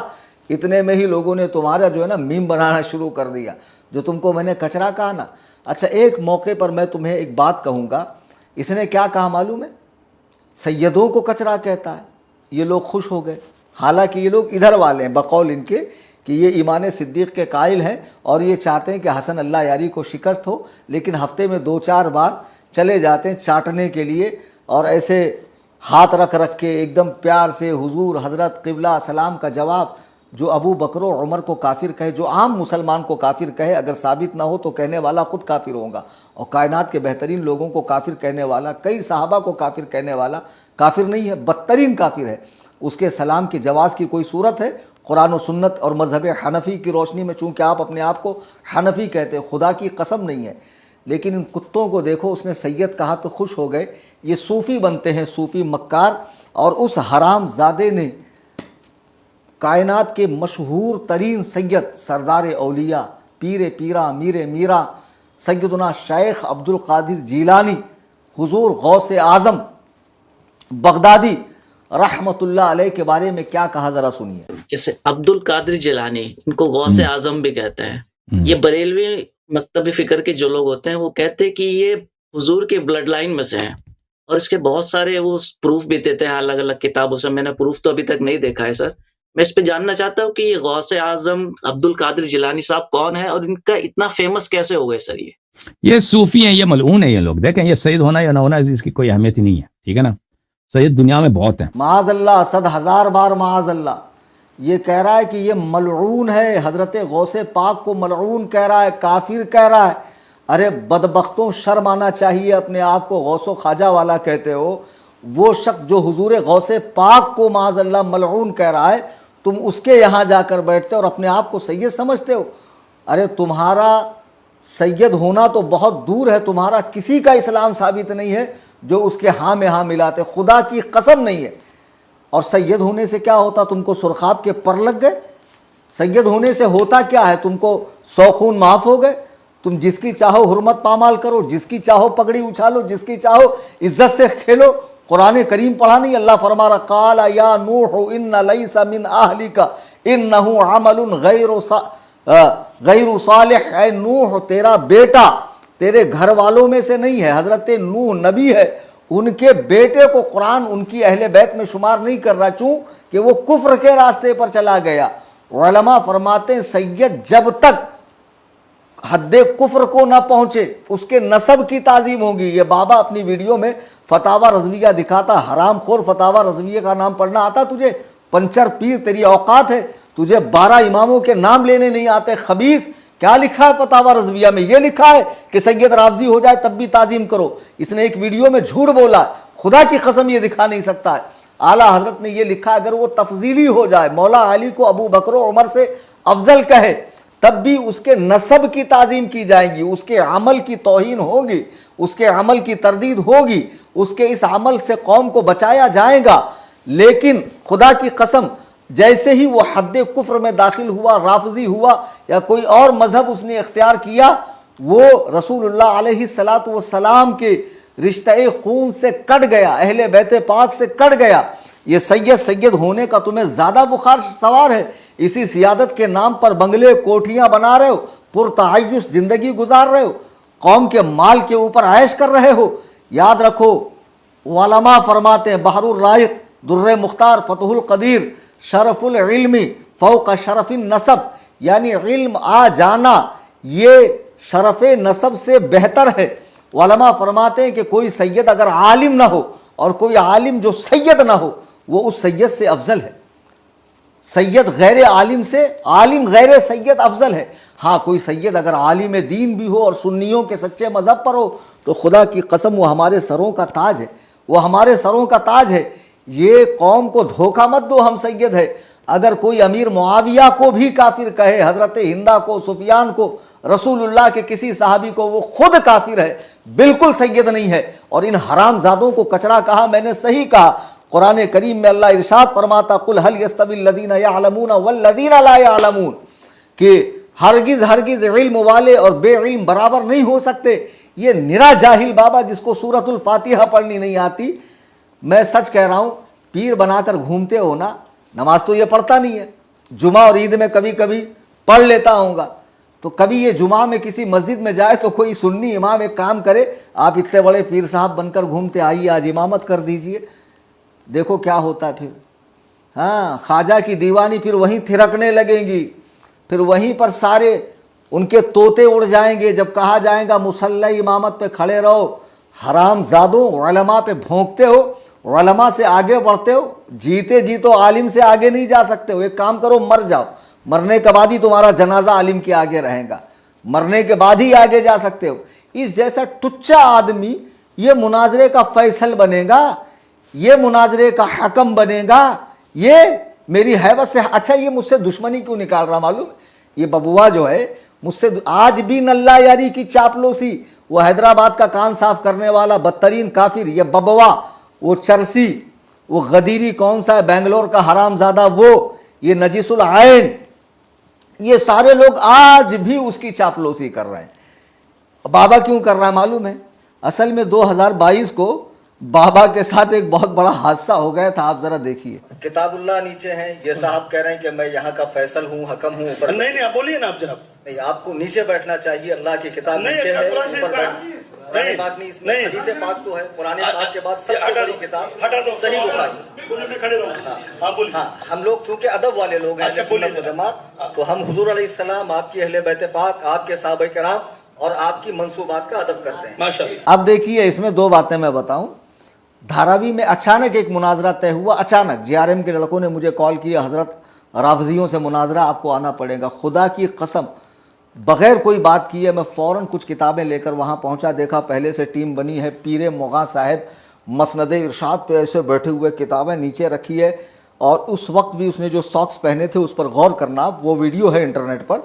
इतने में ही लोगों ने तुम्हारा जो है ना मीम बनाना शुरू कर दिया, जो तुमको मैंने कचरा कहा ना। अच्छा, एक मौके पर मैं तुम्हें एक बात कहूँगा। इसने क्या कहा मालूम है? सैयदों को कचरा कहता है। ये लोग खुश हो गए, हालांकि ये लोग इधर वाले हैं बकौल इनके कि ये ईमान सिद्दीक़ के कायल हैं और ये चाहते हैं कि हसन अल्लाह यारी को शिकस्त हो, लेकिन हफ्ते में 2-4 बार चले जाते हैं चाटने के लिए और ऐसे हाथ रख रख के एकदम प्यार से हुजूर, हज़रत, क़िबला, सलाम का जवाब। जो अबू बकर और उमर को काफिर कहे, जो आम मुसलमान को काफिर कहे, अगर साबित ना हो तो कहने वाला खुद काफिर होगा। और कायनात के बेहतरीन लोगों को काफिर कहने वाला, कई सहाबा को काफिर कहने वाला काफिर नहीं है, बदतरीन काफिर है। उसके सलाम की जवाज़ की कोई सूरत है? कुरान और सुन्नत और मज़हब हनफ़ी की रोशनी में, चूँकि आप अपने आप को हनफ़ी कहते हैं, खुदा की कसम नहीं है। लेकिन इन कुत्तों को देखो, उसने सैयद कहा तो खुश हो गए। ये सूफ़ी बनते हैं, सूफ़ी मक्कार। और उस हराम ज़ादे ने कायनात के मशहूर तरीन सैयद, सरदार औलिया, पीर पीरा, मीर मीरा, सैयदना शेख अब्दुल कादिर जीलानी, हुजूर गौसे आज़म बगदादी रहमतुल्लाह अलैह के बारे में क्या कहा, ज़रा सुनिए। जैसे अब्दुल कादिर जिलानी, इनको गौसे आज़म भी कहते हैं। ये बरेलवी मकतब फ़िक्र के जो लोग होते हैं वो कहते हैं कि ये हुजूर के ब्लड लाइन में से हैं। और इसके बहुत सारे वो प्रूफ भी देते हैं अलग अलग किताबों से। मैंने प्रूफ तो अभी तक नहीं देखा है सर, मैं इस पे जानना चाहता हूँ कि ये गौसे आजम अब्दुल कादिर जिलानी साहब कौन है और इनका इतना फेमस कैसे हो गए सर? ये सूफी हैं, ये मलऊन है ये लोग। देखें, ये सईद होना या ना होना इसकी कोई अहमियत ही नहीं है, ठीक है ना। सईद दुनिया में बहुत है। माज़अल्लाह, 100,000 बार माज़अल्लाह। ये कह रहा है कि ये मलऊन है, हज़रत गौसे पाक को मलऊन कह रहा है, काफिर कह रहा है। अरे बदबख्तों, शर्म आना चाहिए, अपने आप को गौसो ख्वाजा वाला कहते हो। वो शख्स जो हुजूर गौसे पाक को माज़अल्लाह मलऊन कह रहा है, तुम उसके यहाँ जाकर बैठते हो और अपने आप को सैयद समझते हो। अरे तुम्हारा सैयद होना तो बहुत दूर है, तुम्हारा किसी का इस्लाम साबित नहीं है जो उसके हाँ में हाँ मिलाते, खुदा की कसम नहीं है। और सैयद होने से क्या होता? तुमको सुरखाब के पर लग गए। सैयद होने से होता क्या है? तुमको 100 खून माफ़ हो गए। तुम जिसकी चाहो हुर्मत पामाल करो, जिसकी चाहो पगड़ी उछालो, जिसकी चाहो इज्जत से खेलो। कुरान करीम पढ़ा नहीं? अल्लाह फरमा रहा, काला या नूह इन्ना लैसा मिन अहलिका इन्नहु अमलुन गैरु सालिह। ऐ नूह, तेरा बेटा तेरे घर वालों में से नहीं है। हजरत नूह नबी है, उनके बेटे को कुरान उनकी अहले बैत में शुमार नहीं कर रहा, क्यों कि वो कुफ्र के रास्ते पर चला गया। उलमा फरमाते हैं सैयद जब तक हद्दे कुफ्र को ना पहुंचे उसके नसब की ताजीम होगी। ये बाबा अपनी वीडियो में फतावा रजविया दिखाता। हराम खोर, फतावा रजविया का नाम पढ़ना आता तुझे? पंचर पीर, तेरी औकात है? तुझे 12 इमामों के नाम लेने नहीं आते? खबीस, क्या लिखा है फतावा रजविया में? ये लिखा है कि सैयद राफजी हो जाए तब भी ताजीम करो। इसने एक वीडियो में झूठ बोला, खुदा की कसम ये दिखा नहीं सकता है। आला हजरत ने ये लिखा, अगर वो तफजीली हो जाए, मौला अली को अबू बकर उमर से अफजल कहे, तब भी उसके नसब की ताजीम की जाएगी, उसके अमल की तौहीन होगी, उसके अमल की तरदीद होगी, उसके इस अमल से कौम को बचाया जाएगा। लेकिन खुदा की कसम, जैसे ही वो हद्दे कुफ्र में दाखिल हुआ, राफजी हुआ या कोई और मजहब उसने इख्तियार किया, वो रसूलुल्लाह अलैहिस्सलातु वस्सलाम के रिश्ते खून से कट गया, अहले बैत पाक से कट गया। ये सैयद होने का तुम्हें ज़्यादा बुखार सवार है। इसी सियादत के नाम पर बंगले कोठियाँ बना रहे हो, पुरतआयुश ज़िंदगी गुजार रहे हो, कौम के माल के ऊपर ऐश कर रहे हो। याद रखो, उलमा फरमाते हैं, बहरुर राइक, दुर्रे मुख्तार, फतहुल कदीर, शरफुल इल्मी फौक शरफिन नसब, यानी इल्म आ जाना ये शरफ नसब से बेहतर है। उलमा फरमाते हैं कि कोई सैयद अगर आलिम ना हो और कोई आलिम जो सैयद ना हो, वो उस सैयद से अफजल है। सैयद गैर आलिम से, आलिम गैर सैयद अफजल है। हाँ, कोई सैयद अगर आलिम दीन भी हो और सुन्नियों के सच्चे मज़हब पर हो तो खुदा की कसम वो हमारे सरों का ताज है, वो हमारे सरों का ताज है। ये कौम को धोखा मत दो, हम सैयद है। अगर कोई अमीर मुआविया को भी काफिर कहे, हज़रत हिंदा को, सुफियान को, रसूलुल्लाह के किसी सहाबी को, वो खुद काफिर है, बिल्कुल सैयद नहीं है। और इन हरामजादों को कचरा कहा, मैंने सही कहा। कुरान करीम में अल्लाह इरशाद फरमाता, कुल हल यस्तविल लदीना यअलमून वल लदीना ला यअलमून, कि हरगिज हरगिज इल्म वाले और बेइल्म बराबर नहीं हो सकते। ये निरा जाहिल बाबा जिसको सूरतुल फातिहा पढ़नी नहीं आती। मैं सच कह रहा हूँ, पीर बनाकर घूमते हो ना, नमाज तो ये पढ़ता नहीं है। जुमा और ईद में कभी कभी पढ़ लेता हूँगा, तो कभी ये जुमा में किसी मस्जिद में जाए तो कोई सुन्नी इमाम एक काम करे, आप इतने बड़े पीर साहब बनकर घूमते, आइए आज इमामत कर दीजिए, देखो क्या होता है फिर। हाँ, ख्वाजा की दीवानी फिर वहीं थिरकने लगेंगी, फिर वहीं पर सारे उनके तोते उड़ जाएंगे जब कहा जाएगा मुसल्ला इमामत पे खड़े रहो। हरामजादों, उलमा पे भोंकते हो, उलमा से आगे बढ़ते हो, जीते जी तो आलिम से आगे नहीं जा सकते हो। एक काम करो, मर जाओ, मरने के बाद ही तुम्हारा जनाजा आलिम के आगे रहेगा, मरने के बाद ही आगे जा सकते हो। इस जैसा टुच्चा आदमी ये मुनाजरे का फैसल बनेगा, ये मुनाजरे का हकम बनेगा, ये मेरी हैबत से। अच्छा, ये मुझसे दुश्मनी क्यों निकाल रहा मालूम? ये बबुआ जो है मुझसे आज भी नल्ला यारी की चापलूसी, वो हैदराबाद का कान साफ करने वाला बदतरीन काफिर, ये बबुआ, वो चरसी, वो गदीरी कौन सा है बेंगलोर का हरामजादा, वो ये नजीसुल आयन, ये सारे लोग आज भी उसकी चापलूसी कर रहे हैं। बाबा क्यों कर रहा है मालूम है? असल में 2022 को बाबा के साथ एक बहुत बड़ा हादसा हो गया था, आप जरा देखिए। किताबुल्लाह नीचे हैं, ये साहब कह रहे हैं कि मैं यहाँ का फैसल हूँ, हकम हूँ। नहीं आप बोलिए ना, आप जरा। नहीं, आपको नीचे बैठना चाहिए, अल्लाह की किताब नीचे है, ऊपर पुरानी बात नहीं, इसमें हदीस पाक तो है, पुराने पाक के बाद सबसे बड़ी किताब सही बुखारी। हाँ, हम लोग चूंकि अदब वाले लोग हैं, सुन्नत व जमात, तो हम हुजूर अलैहिस्सलाम, आपकी अहले बैत पाक, आपके सहाबा किराम और आपकी मंसूबात का अदब करते हैं माशाअल्लाह। अब देखिए, इसमें दो बातें मैं बताऊं। धारावी में अचानक एक मुनाजरा तय हुआ, अचानक JRM के लड़कों ने मुझे कॉल किया, हजरत राफजियों से मुनाजरा, आपको आना पड़ेगा। खुदा की कसम, बगैर कोई बात किए मैं फ़ौरन कुछ किताबें लेकर वहाँ पहुँचा। देखा पहले से टीम बनी है, पीरे मुग़ा साहब मसनद इरशाद पे ऐसे बैठे हुए, किताबें नीचे रखी है, और उस वक्त भी उसने जो सॉक्स पहने थे उस पर गौर करना, वो वीडियो है इंटरनेट पर,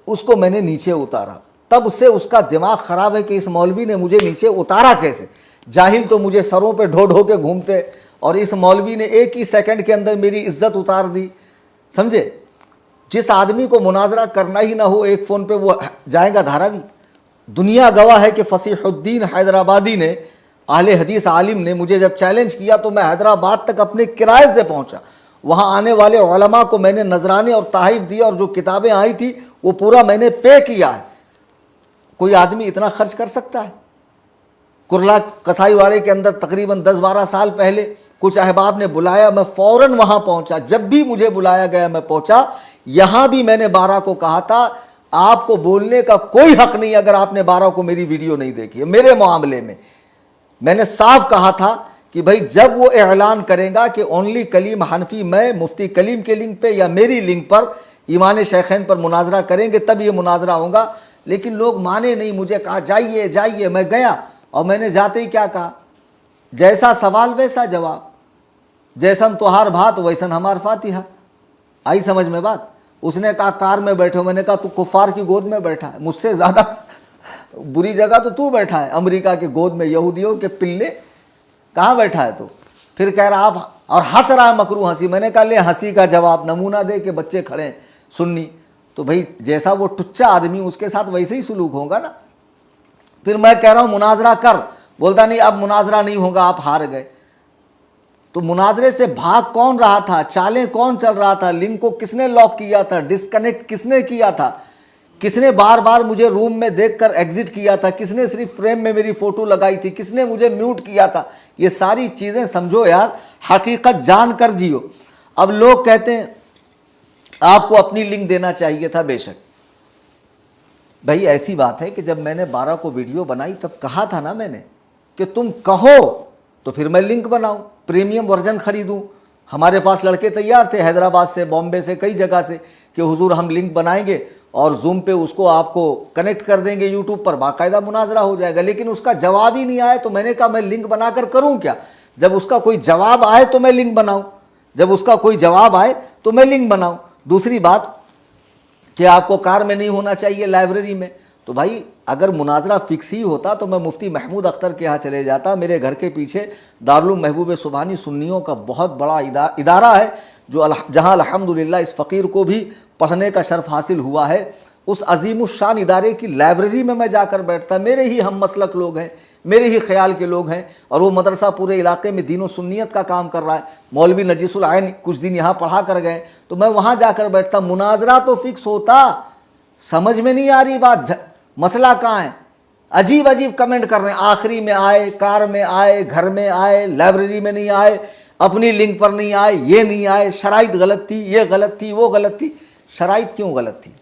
उसको मैंने नीचे उतारा। तब से उसका दिमाग ख़राब है कि इस मौलवी ने मुझे नीचे उतारा कैसे। जाहिल तो मुझे सरों पे ढो ढो के घूमते, और इस मौलवी ने एक ही सेकंड के अंदर मेरी इज्जत उतार दी, समझे। जिस आदमी को मुनाजरा करना ही ना हो, एक फ़ोन पे वो जाएगा धारावी। दुनिया गवाह है कि फसीहुद्दीन हैदराबादी ने, अहले हदीस आलिम ने, मुझे जब चैलेंज किया तो मैं हैदराबाद तक अपने किराए से पहुंचा। वहाँ आने वाले उलमा को मैंने नजराने और तहफ़ दिया, और जो किताबें आई थी वो पूरा मैंने पे किया है। कोई आदमी इतना खर्च कर सकता है? कुरला कसाईवाड़े के अंदर तकरीबन 10-12 साल पहले कुछ अहबाब ने बुलाया, मैं फ़ौरन वहाँ पहुँचा। जब भी मुझे बुलाया गया मैं पहुँचा। यहाँ भी मैंने 12 को कहा था, आपको बोलने का कोई हक नहीं अगर आपने 12 को मेरी वीडियो नहीं देखी है। मेरे मामले में मैंने साफ कहा था कि भाई जब वो ऐलान करेगा कि ओनली कलीम हनफी, मैं मुफ्ती कलीम के लिंक पे या मेरी लिंक पर ईमान शैखैन पर मुनाजरा करेंगे, तब ये मुनाजरा होगा। लेकिन लोग माने नहीं, मुझे कहा जाइए जाइए। मैं गया, और मैंने जाते ही क्या कहा, जैसा सवाल वैसा जवाब, जैसन तोहार भात वैसन हमार फातिहा। आई समझ में बात। उसने कहा कार में बैठो, मैंने कहा तू कुफार की गोद में बैठा है, मुझसे ज़्यादा बुरी जगह तो तू बैठा है, अमेरिका की गोद में, यहूदियों के पिल्ले, कहाँ बैठा है तो। फिर कह रहा आप, और हंस रहा है मकरू हंसी। मैंने कहा ले हंसी का जवाब नमूना दे के बच्चे खड़े हैं सुन्नी, तो भाई जैसा वो टुच्चा आदमी उसके साथ वैसे ही सुलूक होगा ना। फिर मैं कह रहा हूँ मुनाजरा कर, बोलता नहीं अब मुनाजरा नहीं होगा, आप हार गए। तो मुनाजरे से भाग कौन रहा था, चालें कौन चल रहा था, लिंक को किसने लॉक किया था, डिस्कनेक्ट किसने किया था, किसने बार बार मुझे रूम में देखकर एग्जिट किया था, किसने सिर्फ फ्रेम में मेरी फोटो लगाई थी, किसने मुझे म्यूट किया था। ये सारी चीज़ें समझो यार, हकीकत जान कर जियो। अब लोग कहते हैं आपको अपनी लिंक देना चाहिए था। बेशक भाई ऐसी बात है कि जब मैंने 12 को वीडियो बनाई तब कहा था ना मैंने कि तुम कहो तो फिर मैं लिंक बनाऊं, प्रीमियम वर्जन खरीदूं। हमारे पास लड़के तैयार थे हैदराबाद से, बॉम्बे से, कई जगह से, कि हुजूर हम लिंक बनाएंगे और जूम पे उसको आपको कनेक्ट कर देंगे, यूट्यूब पर बाकायदा मुनाजरा हो जाएगा। लेकिन उसका जवाब ही नहीं आया, तो मैंने कहा मैं लिंक बनाकर करूं क्या। जब उसका कोई जवाब आए तो मैं लिंक बनाऊं, जब उसका कोई जवाब आए तो मैं लिंक बनाऊं। दूसरी बात कि आपको कार में नहीं होना चाहिए, लाइब्रेरी में। तो भाई अगर मुनाजरा फिक्स ही होता तो मैं मुफ्ती महमूद अख्तर के यहाँ चले जाता। मेरे घर के पीछे दारुल महबूब सुबहानी सुन्नियों का बहुत बड़ा इदारा है, जो जहाँ अल्हम्दुलिल्लाह इस फ़कीर को भी पढ़ने का शर्फ हासिल हुआ है। उस अजीमुशान इदारे की लाइब्रेरी में मैं जाकर बैठता। मेरे ही हम मसलक लोग हैं, मेरे ही ख्याल के लोग हैं, और वो मदरसा पूरे इलाके में दीन व सुन्नियत का काम कर रहा है। मौलवी नजीसुल आइन कुछ दिन यहाँ पढ़ा कर गए, तो मैं वहाँ जाकर बैठता। मुनाजरा तो फिक्स होता। समझ में नहीं आ रही बात, मसला कहाँ है। अजीब अजीब कमेंट कर रहे हैं, आखिरी में आए, कार में आए, घर में आए, लाइब्रेरी में नहीं आए, अपनी लिंक पर नहीं आए, ये नहीं आए, शराइत गलत थी, ये गलत थी, वो गलत थी। शराइत क्यों गलत थी,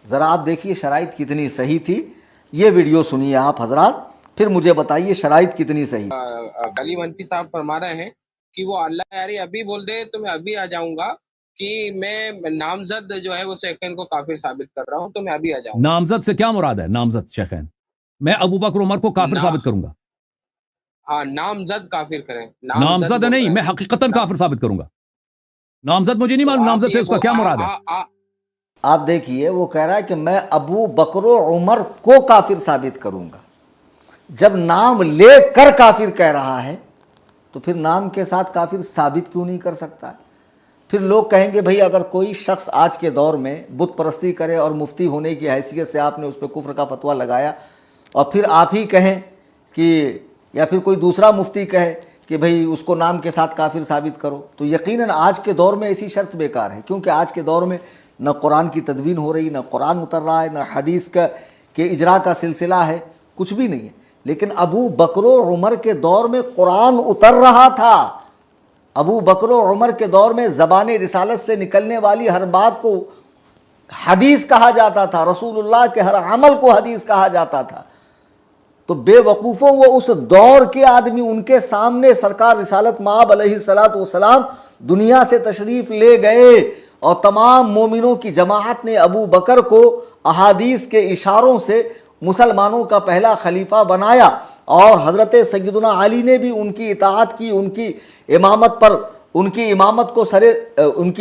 ज़रा आप देखिए शराइत कितनी सही थी। ये वीडियो सुनिए आप हजरात, फिर मुझे बताइए शराइत कितनी सही। कलीम हनफी साहब फरमा रहे हैं कि वो अल्लाह यारी अभी बोल दे तो मैं अभी आ जाऊंगा, कि मैं नामजद जो है वो शैखैन को काफिर साबित कर रहा हूँ, तो मैं अभी आ जाऊंगा। नामजद से क्या मुराद है? नामजद शैखैन, मैं अबू बकर उमर को काफिर साबित करूंगा। हाँ, नामजद काफिर करें, नामजद नहीं, मैं हकीकतन काफिर साबित करूंगा। नामजद मुझे नहीं मालूम, नामजद से उसका क्या मुराद है। आप देखिए, वो कह रहा है कि मैं अबू बकर उमर को काफिर साबित करूंगा। जब नाम लेकर काफिर कह रहा है तो फिर नाम के साथ काफिर साबित क्यों नहीं कर सकता है। फिर लोग कहेंगे भाई अगर कोई शख्स आज के दौर में बुत परस्ती करे और मुफ्ती होने की हैसियत से आपने उस पर कुफ्र का फतवा लगाया, और फिर आप ही कहें कि, या फिर कोई दूसरा मुफ्ती कहे कि भाई उसको नाम के साथ काफिर साबित करो, तो यकीनन आज के दौर में ऐसी शर्त बेकार है। क्योंकि आज के दौर में न कुरान की तदवीन हो रही, न कुरान उतर रहा है, न हदीस के इजरा का सिलसिला है, कुछ भी नहीं है। लेकिन अबू बकर और उमर के दौर में कुरान उतर रहा था। अबू बकर और उमर के दौर में ज़बान रिसालत से निकलने वाली हर बात को हदीस कहा जाता था, रसूलुल्लाह के हर अमल को हदीस कहा जाता था। तो बेवकूफ़ों, वो उस दौर के आदमी, उनके सामने सरकार रिसालत माब अलैहिस्सलातु वस्सलाम दुनिया से तशरीफ़ ले गए और तमाम मोमिनों की जमाअत ने अबू बकर को अहादीस के इशारों से मुसलमानों का पहला खलीफा बनाया और हज़रत सैयदना अली ने भी उनकी इताअत की, उनकी इमामत पर, उनकी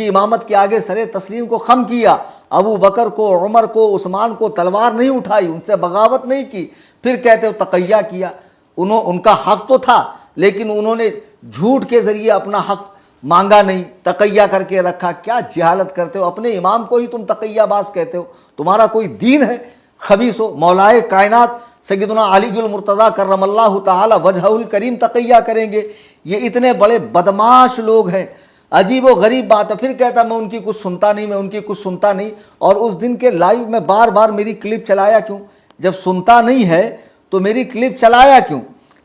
इमामत के आगे सरे तस्लीम को खम किया। अबू बकर को, उमर को, उस्मान को तलवार नहीं उठाई, उनसे बगावत नहीं की। फिर कहते हो तक़ैया किया। उनका हक तो था, लेकिन उन्होंने झूठ के ज़रिए अपना हक मांगा नहीं, तक़ैया करके रखा। क्या जहालत करते हो, अपने इमाम को ही तुम तक़ैयाबाज कहते हो। तुम्हारा कोई दीन है? खबीस हो। मौलाए कायनात सैयदना अलीजुल मुर्तज़ा करमल्लाहु ताला वजहुल करीम तक़ैया करेंगे। ये इतने बड़े बदमाश लोग हैं। अजीब व गरीब बात है। फिर कहता मैं उनकी कुछ सुनता नहीं, मैं उनकी कुछ सुनता नहीं। और उस दिन के लाइव में बार बार मेरी क्लिप चलाया क्यों? जब सुनता नहीं है तो मेरी क्लिप चलाया क्यों?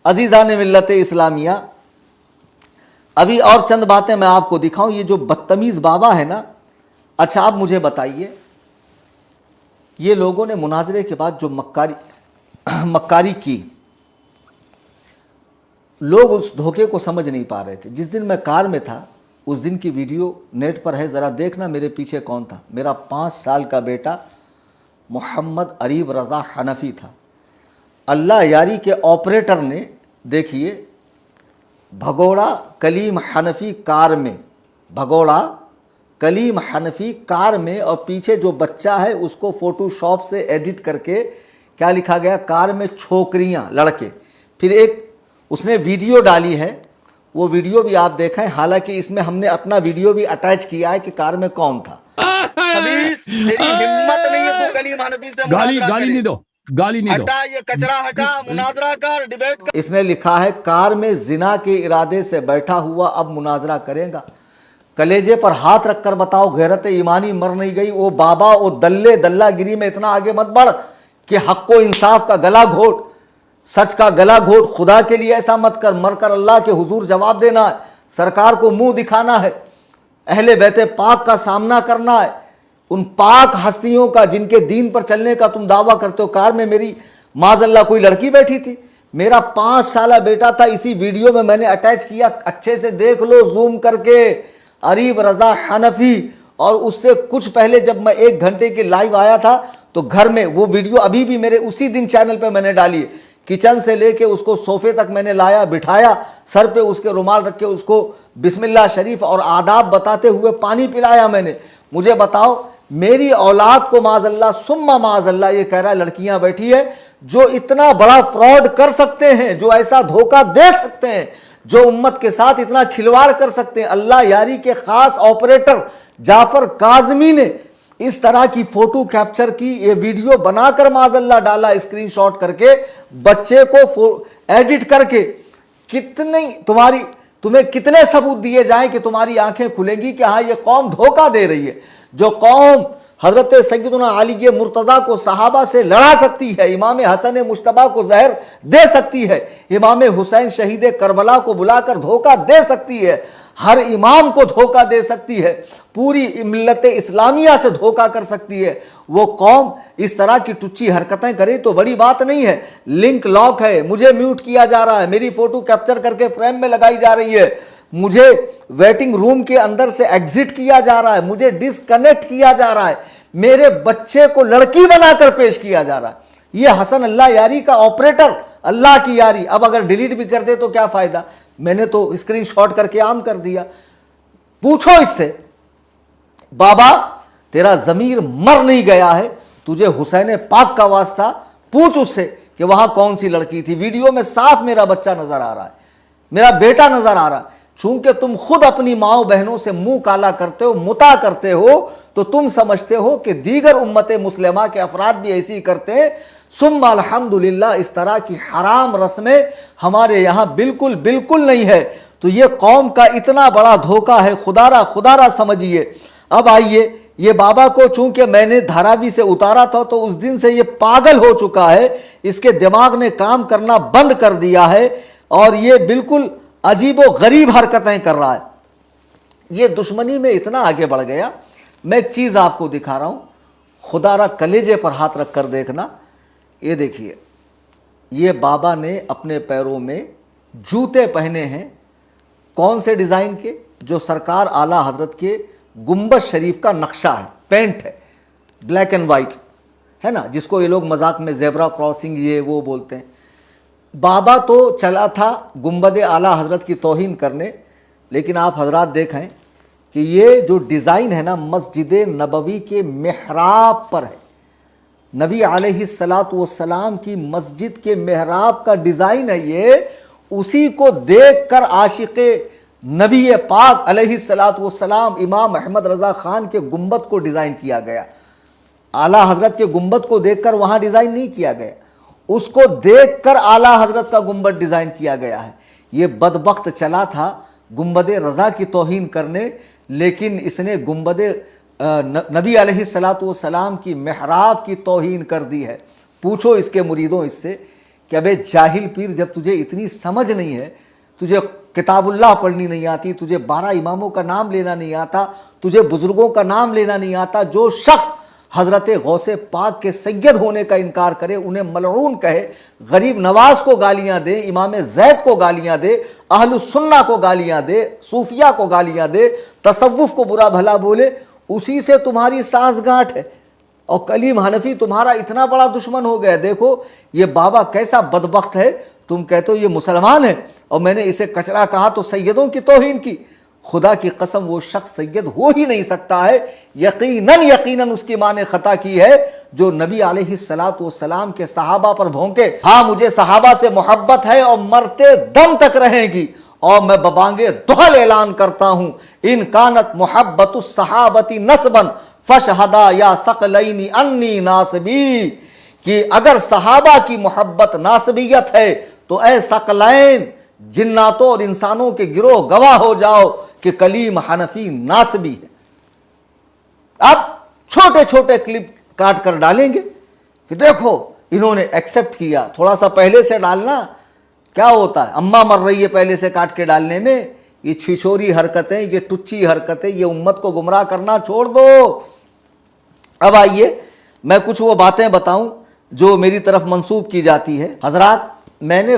अजीज़ान मिल्लत इस्लामिया, अभी और चंद बातें मैं आपको दिखाऊं। ये जो बदतमीज़ बाबा है ना, अच्छा आप मुझे बताइए, ये लोगों ने मुनाजरे के बाद जो मक्कारी की, लोग उस धोखे को समझ नहीं पा रहे थे। जिस दिन मैं कार में था, उस दिन की वीडियो नेट पर है, ज़रा देखना मेरे पीछे कौन था। मेरा 5 साल का बेटा मोहम्मद अरीब रज़ा हनफी था। अल्लाह यारी के ऑपरेटर ने, देखिए, भगोड़ा कलीम हनफी कार में, भगोड़ा कलीम हनफी कार में, और पीछे जो बच्चा है उसको फ़ोटोशॉप से एडिट करके क्या लिखा गया, कार में छोकरियाँ, लड़के। फिर एक उसने वीडियो डाली है, वो वीडियो भी आप देखें। हालांकि इसमें हमने अपना वीडियो भी अटैच किया है कि कार में कौन था। तेरी हिम्मत नहीं है तू कलीम हनफी से गाली नहीं दो, गाली नहीं दो। हटा ये कचरा, हटा, मुनाजरा कर, डिबेट कर। इसने लिखा है कार में जिना के इरादे से बैठा हुआ, अब मुनाजरा करेगा। कलेजे पर हाथ रखकर बताओ, गैरत ईमानी मर नहीं गई? वो बाबा, वो दल्लागिरी में इतना आगे मत बढ़ कि हक को इंसाफ का गला घोट, सच का गला घोट। खुदा के लिए ऐसा मत कर। मरकर अल्लाह के हुजूर जवाब देना है, सरकार को मुंह दिखाना है, अहले बैते पाक का सामना करना है, उन पाक हस्तियों का जिनके दीन पर चलने का तुम दावा करते हो। कार में मेरी माज़अल्लाह कोई लड़की बैठी थी, मेरा 5 साला बेटा था। इसी वीडियो में मैंने अटैच किया, अच्छे से देख लो जूम करके, अरीब रज़ा हनफी। और उससे कुछ पहले जब मैं 1 घंटे के लाइव आया था तो घर में वो वीडियो अभी भी मेरे उसी दिन चैनल पे मैंने डाली है। किचन से लेके उसको सोफे तक मैंने लाया, बिठाया, सर पे उसके रुमाल रख के उसको बिस्मिल्लाह शरीफ और आदाब बताते हुए पानी पिलाया मैंने। मुझे बताओ, मेरी औलाद को माज़अल्लाह सुम्मा माज़अल्लाह ये कह रहा है लड़कियां बैठी है जो इतना बड़ा फ्रॉड कर सकते हैं, जो ऐसा धोखा दे सकते हैं, जो उम्मत के साथ इतना खिलवाड़ कर सकते हैं। अल्लाह यारी के खास ऑपरेटर जाफर काज़मी ने इस तरह की फोटो कैप्चर की, ये वीडियो बनाकर माज़अल्लाह डाला, स्क्रीनशॉट करके, बच्चे को एडिट करके। तुम्हें कितने सबूत दिए जाएं कि तुम्हारी आंखें खुलेंगी कि हाँ ये कौम धोखा दे रही है। जो कौम हजरत सैयदना अली मुर्तज़ा को सहाबा से लड़ा सकती है, इमाम हसन मुश्तबा को जहर दे सकती है, इमाम हुसैन शहीद करबला को बुलाकर धोखा दे सकती है, हर इमाम को धोखा दे सकती है, पूरी मिल्लत इस्लामिया से धोखा कर सकती है, वो कौम इस तरह की टुच्ची हरकतें करे तो बड़ी बात नहीं है। लिंक लॉक है, मुझे म्यूट किया जा रहा है, मेरी फोटो कैप्चर करके फ्रेम में लगाई जा रही है, मुझे वेटिंग रूम के अंदर से एग्जिट किया जा रहा है, मुझे डिस्कनेक्ट किया जा रहा है, मेरे बच्चे को लड़की बनाकर पेश किया जा रहा है। ये हसन अल्लाह यारी का ऑपरेटर, अल्लाह की यारी। अब अगर डिलीट भी कर दे तो क्या फायदा, मैंने तो स्क्रीनशॉट करके आम कर दिया। पूछो इससे, बाबा तेरा जमीर मर नहीं गया है, तुझे हुसैन पाक का वास्ता पूछ उससे कि वहां कौन सी लड़की थी। वीडियो में साफ मेरा बच्चा नजर आ रहा है, मेरा बेटा नजर आ रहा है। चूंकि तुम खुद अपनी माओ बहनों से मुंह काला करते हो, मुता करते हो, तो तुम समझते हो कि दीगर उम्मत मुस्लिमा के अफराद भी ऐसी करते हैं। सुम्मा अल्हम्दुलिल्लाह, इस तरह की हराम रस्में हमारे यहाँ बिल्कुल बिल्कुल नहीं है। तो ये कौम का इतना बड़ा धोखा है, खुदारा समझिए। अब आइए, ये बाबा को चूंकि मैंने धारावी से उतारा था तो उस दिन से ये पागल हो चुका है, इसके दिमाग ने काम करना बंद कर दिया है और ये बिल्कुल अजीबो गरीब हरकतें कर रहा है। ये दुश्मनी में इतना आगे बढ़ गया। मैं एक चीज़ आपको दिखा रहा हूँ, खुदारा कलेजे पर हाथ रख कर देखना। ये देखिए, ये बाबा ने अपने पैरों में जूते पहने हैं, कौन से डिज़ाइन के? जो सरकार आला हजरत के गुंबद शरीफ का नक्शा है, पेंट है, ब्लैक एंड वाइट है ना, जिसको ये लोग मजाक में ज़ेब्रा क्रॉसिंग ये वो बोलते हैं। बाबा तो चला था गुंबद आला हजरत की तौहीन करने, लेकिन आप हजरात देखें कि ये जो डिज़ाइन है ना, मस्जिद नबवी के मेहराब पर है। नबी अलैहिस्सलातु वस्सलाम की मस्जिद के मेहराब का डिज़ाइन है ये। उसी को देखकर आशिक़े नबी पाक अलैहिस्सलातु वस्सलाम इमाम अहमद रज़ा ख़ान के गुंबद को डिज़ाइन किया गया। आला हजरत के गुंबद को देखकर वहाँ डिज़ाइन नहीं किया गया, उसको देखकर आला हजरत का गुंबद डिज़ाइन किया गया है। ये बदबख्त चला था गुंबद रज़ा की तौहीन करने, लेकिन इसने गुंबद नबी अलैहिस्सलातु वस्सलाम की मेहराब की तौहीन कर दी है। पूछो इसके मुरीदों इससे कि अबे जाहिल पीर, जब तुझे इतनी समझ नहीं है, तुझे किताबुल्लाह पढ़नी नहीं आती, तुझे 12 इमामों का नाम लेना नहीं आता, तुझे बुजुर्गों का नाम लेना नहीं आता, जो शख्स हज़रत गौसे पाक के सैयद होने का इनकार करे उन्हें मलऊन कहे, गरीब नवाज को गालियां दे, इमाम जैद को गालियां दे, अहलुस सुन्ना को गालियां दे, सूफिया को गालियां दे, तसव्वुफ को बुरा भला बोले, उसी से तुम्हारी सांसगांठ है। और कलीम हनफी तुम्हारा इतना बड़ा दुश्मन हो गया। देखो ये बाबा कैसा बदबख्त है, तुम कहते हो ये मुसलमान है और मैंने इसे कचरा कहा तो सैयदों की तौहीन की। खुदा की कसम वो शख्स सैयद हो ही नहीं सकता है। यकीनन यकीनन उसकी माँ ने खता की है जो नबी अलैहिस्सलातु वस्सलाम के सहाबा पर भौंके। हाँ, मुझे सहाबा से मोहब्बत है और मरते दम तक रहेगी, और मैं बबांगे दुहल ऐलान करता हूं, इन कानत मोहब्बतुस सहाबती नस्बन फशहदा या सकलैनी अन्नी नासबी, कि अगर सहाबा की मोहब्बत नासबियत है तो ए सकलैन, जिन्नातों और इंसानों के गिरोह गवाह हो जाओ कि कलीम हनफी नासबी है। अब छोटे छोटे क्लिप काट कर डालेंगे कि देखो इन्होंने एक्सेप्ट किया। थोड़ा सा पहले से डालना, क्या होता है, अम्मा मर रही है पहले से काट के डालने में। ये छिछोरी हरकतें, ये टुच्ची हरकतें, ये उम्मत को गुमराह करना छोड़ दो। अब आइए मैं कुछ वो बातें बताऊं जो मेरी तरफ मंसूब की जाती है। हजरात, मैंने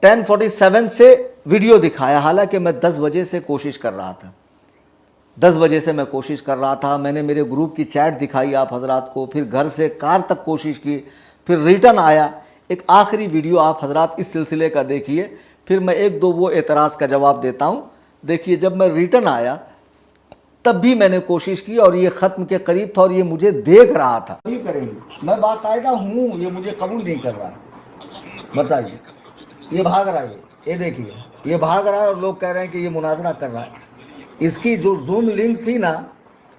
10:47 से वीडियो दिखाया, हालांकि मैं 10 बजे से कोशिश कर रहा था। 10 बजे से मैं कोशिश कर रहा था। मैंने मेरे ग्रुप की चैट दिखाई आप हजरात को, फिर घर से कार तक कोशिश की, फिर रिटर्न आया। एक आखिरी वीडियो आप हजरात इस सिलसिले का देखिए, फिर मैं एक दो वो एतराज़ का जवाब देता हूँ। देखिए, जब मैं रिटर्न आया तब भी मैंने कोशिश की और ये ख़त्म के करीब था और ये मुझे देख रहा था। नहीं करेंगे, मैं बाकायदा हूँ, ये मुझे कबूल नहीं कर रहा। बताइए, ये भाग रहा है, ये देखिए, ये भाग रहा है और लोग कह रहे हैं कि ये मुनाजरा कर रहा है। इसकी जो जूम लिंक थी ना,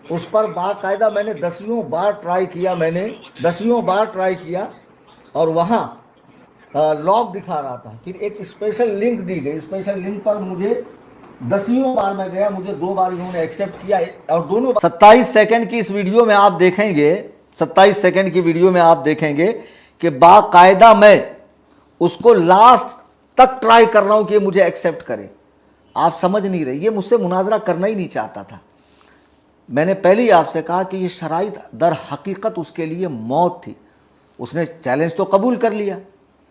उस पर बाकायदा मैंने दसियों बार ट्राई किया और वहाँ लॉग दिखा रहा था। फिर एक स्पेशल लिंक दी गई, स्पेशल लिंक पर मुझे दसियों बार मैं गया, मुझे 2 बार इन्होंने एक्सेप्ट किया। और दोनों 27 सेकंड की इस वीडियो में आप देखेंगे, 27 सेकंड की वीडियो में आप देखेंगे कि बाकायदा मैं उसको लास्ट तक ट्राई कर रहा हूं कि मुझे एक्सेप्ट करे। आप समझ नहीं रहे, ये मुझसे मुनाजरा करना ही नहीं चाहता था। मैंने पहले ही आपसे कहा कि ये शराइत दर हकीकत उसके लिए मौत थी। उसने चैलेंज तो कबूल कर लिया,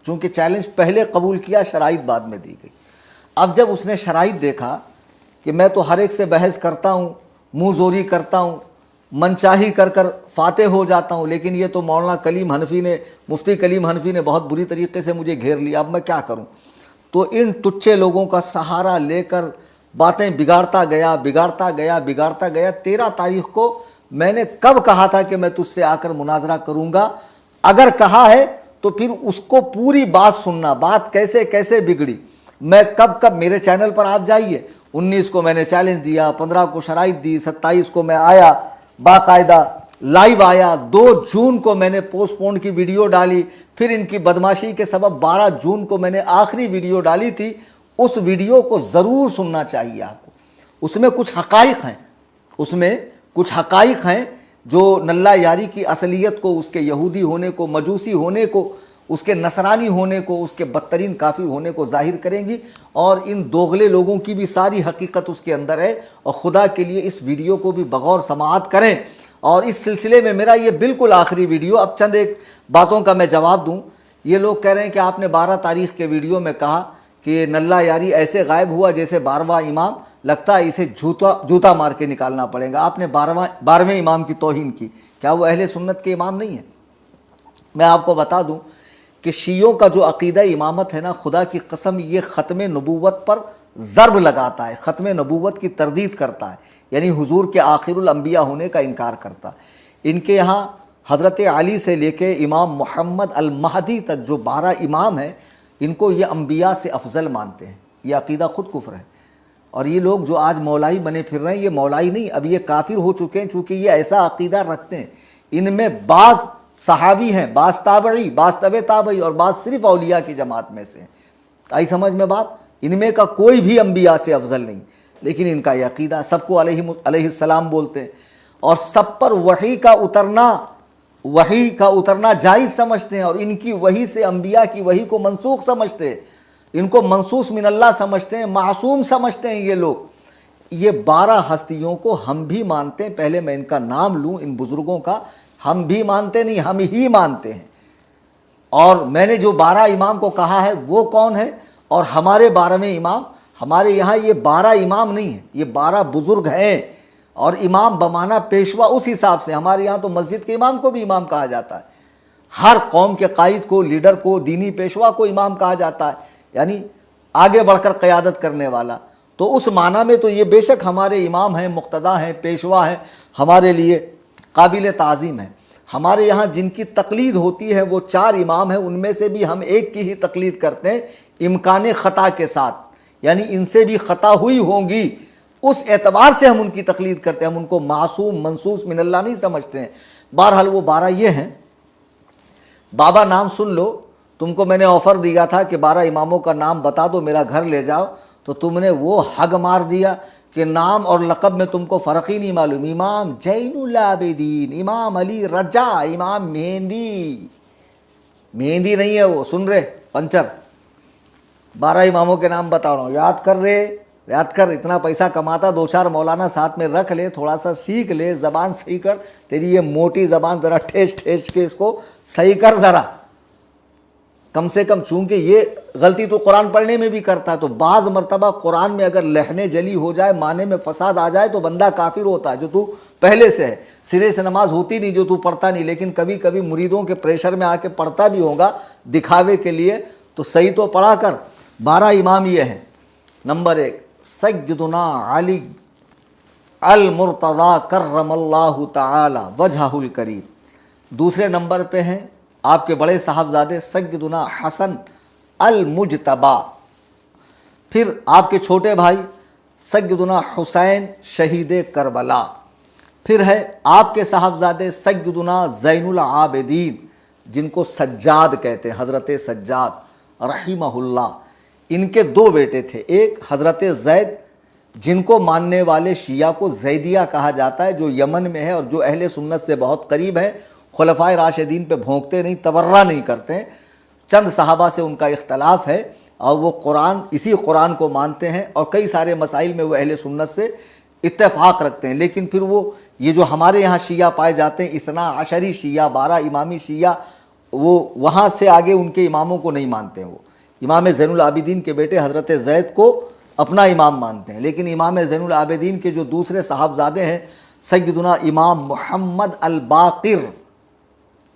चूंकि चैलेंज पहले कबूल किया, शराइत बाद में दी गई। अब जब उसने शराइत देखा कि मैं तो हर एक से बहस करता हूँ, मुँह जोरी करता हूँ, मनचाही कर कर फाते हो जाता हूँ, लेकिन ये तो मौलाना कलीम हनफी ने, मुफ्ती कलीम हनफी ने बहुत बुरी तरीके से मुझे घेर लिया, अब मैं क्या करूँ। तो इन टुच्चे लोगों का सहारा लेकर बातें बिगाड़ता गया। 13 तारीख को मैंने कब कहा था कि मैं तुझसे आकर मुनाजरा करूँगा। अगर कहा है तो फिर उसको पूरी बात सुनना, बात कैसे कैसे बिगड़ी। मैं कब मेरे चैनल पर आप जाइए, 19 को मैंने चैलेंज दिया, 15 को शराइत दी, 27 को मैं आया, बाकायदा लाइव आया। 2 जून को मैंने पोस्टपोन की वीडियो डाली, फिर इनकी बदमाशी के सबब 12 जून को मैंने आखिरी वीडियो डाली थी। उस वीडियो को ज़रूर सुनना चाहिए आपको। उसमें कुछ हकाइक हैं, जो नल्ला यारी की असलियत को, उसके यहूदी होने को, मजूसी होने को, उसके नसरानी होने को, उसके बदतरीन काफिर होने को जाहिर करेंगी। और इन दोगले लोगों की भी सारी हकीकत उसके अंदर है। और खुदा के लिए इस वीडियो को भी बगौर समाअत करें। और इस सिलसिले में मेरा ये बिल्कुल आखिरी वीडियो, अब चंद एक बातों का मैं जवाब दूं। ये लोग कह रहे हैं कि आपने 12 तारीख के वीडियो में कहा कि नल्ला यारी ऐसे गायब हुआ जैसे 12वां इमाम, लगता है इसे जूता मार के निकालना पड़ेगा। आपने 12वें इमाम की तौहीन की, क्या वो अहले सुन्नत के इमाम नहीं है? मैं आपको बता दूं कि शियों का जो अकीदा इमामत है ना, खुदा की कसम ये ख़त्म नबूवत पर ज़र्ब लगाता है, ख़त्म नबूवत की तरदीद करता है, यानी हुजूर के आखिरुल अंबिया होने का इनकार करता है। इनके यहाँ हज़रत अली से लेके इमाम मोहम्मद अल महदी तक जो 12 इमाम हैं, इनको ये अंबिया से अफजल मानते हैं। ये अकीदा खुद कुफ्र है। और ये लोग जो आज मौलाई बने फिर रहे हैं, ये मौलाई नहीं, अब ये काफिर हो चुके हैं, चूँकि ये ऐसा अकीदा रखते हैं। इनमें बाज़ सहाबी हैं, बाज़ ताबई, बाज़ तबे ताबई, और बाज़ सिर्फ औलिया की जमात में से हैं। आई समझ में बात? इनमें का कोई भी अंबिया से अफजल नहीं, लेकिन इनका यह अकीदा, सबको अलैहिस्सलाम बोलते हैं और सब पर वही का उतरना जायज़ समझते हैं। और इनकी वही से अंबिया की वही को मनसूख समझते हैं, इनको मनसूस मिनल्लाह समझते हैं, मासूम समझते हैं ये लोग। ये 12 हस्तियों को हम भी मानते हैं। पहले मैं इनका नाम लूँ, इन बुज़ुर्गों का। हम भी मानते नहीं, हम ही मानते हैं। और मैंने जो 12 इमाम को कहा है वो कौन है, और हमारे 12वें इमाम, हमारे यहाँ ये 12 इमाम नहीं है, ये 12 बुज़ुर्ग हैं। और इमाम बमाना पेशवा उस हिसाब से, हमारे यहाँ तो मस्जिद के इमाम को भी इमाम कहा जाता है, हर कौम के कायद को, लीडर को, दीनी पेशवा को इमाम कहा जाता है, यानी आगे बढ़कर क़यादत करने वाला। तो उस माना में तो ये बेशक हमारे इमाम हैं, मुक्तदा हैं, पेशवा हैं, हमारे लिए काबिल ताज़ीम है। हमारे यहाँ जिनकी तकलीद होती है वो 4 इमाम हैं, उनमें से भी हम एक की ही तकलीद करते हैं, इम्कान ख़ता के साथ, यानी इनसे भी ख़ता हुई होंगी, उस एतबार से हम उनकी तकलीद करते हैं। हम उनको मासूम मनसूस मिनल्लाह नहीं समझते हैं। बहरहाल वो 12 ये हैं। बाबा नाम सुन लो, तुमको मैंने ऑफ़र दिया था कि 12 इमामों का नाम बता दो, मेरा घर ले जाओ, तो तुमने वो हग मार दिया कि नाम और लक़ब में तुमको फ़र्क ही नहीं मालूम। इमाम ज़ैनुल आबिदीन, इमाम अली रजा, इमाम मेहंदी नहीं है वो, सुन रहे पंचर, 12 इमामों के नाम बता रहा हूँ, याद कर। इतना पैसा कमाता, 2-4 मौलाना साथ में रख ले, थोड़ा सा सीख ले, ज़बान सही कर। तेरी ये मोटी ज़बान ज़रा ठेस के इसको सही कर ज़रा, कम से कम। चूँकि ये गलती तो कुरान पढ़ने में भी करता है, तो बाज़ मरतबा कुरान में अगर लहने जली हो जाए, माने में फसाद आ जाए, तो बंदा काफिर होता है, जो तू पहले से है। सिरे से नमाज होती नहीं, जो तू पढ़ता नहीं, लेकिन कभी कभी मुरीदों के प्रेशर में आके पढ़ता भी होगा दिखावे के लिए, तो सही तो पढ़ा कर। 12 इमाम ये हैं। नंबर 1 सय्यदुना अली अल मुर्तज़ा कर्रमल्लाहु तआला वजहुल करीम। दूसरे नंबर पे हैं आपके बड़े साहबजादे सय्यदुना हसन अल मुजतबा। फिर आपके छोटे भाई सय्यदुना हुसैन शहीद करबला। फिर है आपके साहबजादे सय्यदुना ज़ैनुल आबिदीन, जिनको सज्जाद कहते हैं, हज़रत सज्जाद रहिमहुल्लाह। इनके 2 बेटे थे, एक हज़रत ज़ैद, जिनको मानने वाले शिया को ज़ैदिया कहा जाता है, जो यमन में है और जो अहले सुन्नत से बहुत करीब है, खुलफाए राशिदीन पे भोंकते नहीं, तबर्रा नहीं करते हैं। चंद सहाबा से उनका इख्तलाफ है और वो कुरान, इसी कुरान को मानते हैं और कई सारे मसाइल में वो अहले सुन्नत से इत्तेफाक रखते हैं। लेकिन फिर वो ये जो हमारे यहाँ शिया पाए जाते हैं, इतना अशरी शिया, 12 इमामी शिया, वो वहाँ से आगे उनके इमामों को नहीं मानते हैं। वो इमाम ज़ैनुल आबिदीन के बेटे हज़रत ज़ैद को अपना इमाम मानते हैं, लेकिन इमाम ज़ैनुल आबिदीन के जो दूसरे साहबजादे हैं सय्यदुना इमाम मोहम्मद अल बाक़िर,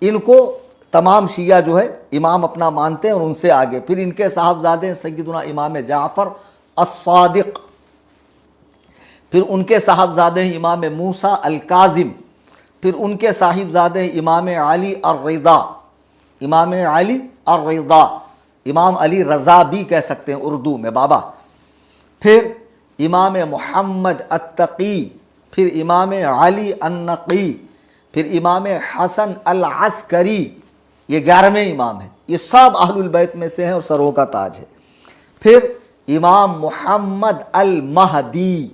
इनको तमाम शिया जो है इमाम अपना मानते हैं और उनसे आगे। फिर इनके साहबजादे हैं सय्यदुना इमाम जाफ़र अस-सादिक़। फिर उनके साहबजादे हैं इमाम मूसा अल काज़िम। फिर उनके साहिबजादे हैं इमाम अली ar-रिदा, इमाम अली ar-रिदा, इमाम अली रज़ा भी कह सकते हैं उर्दू में बाबा। फिर इमाम मोहम्मद अत्तकी, फिर इमाम अली अन-नक़ी, फिर इमाम हसन अल-अस्करी, ये 11वें इमाम हैं। ये सब अहलुल बैत में से हैं और सरों का ताज है। फिर इमाम मोहम्मद अल-महदी,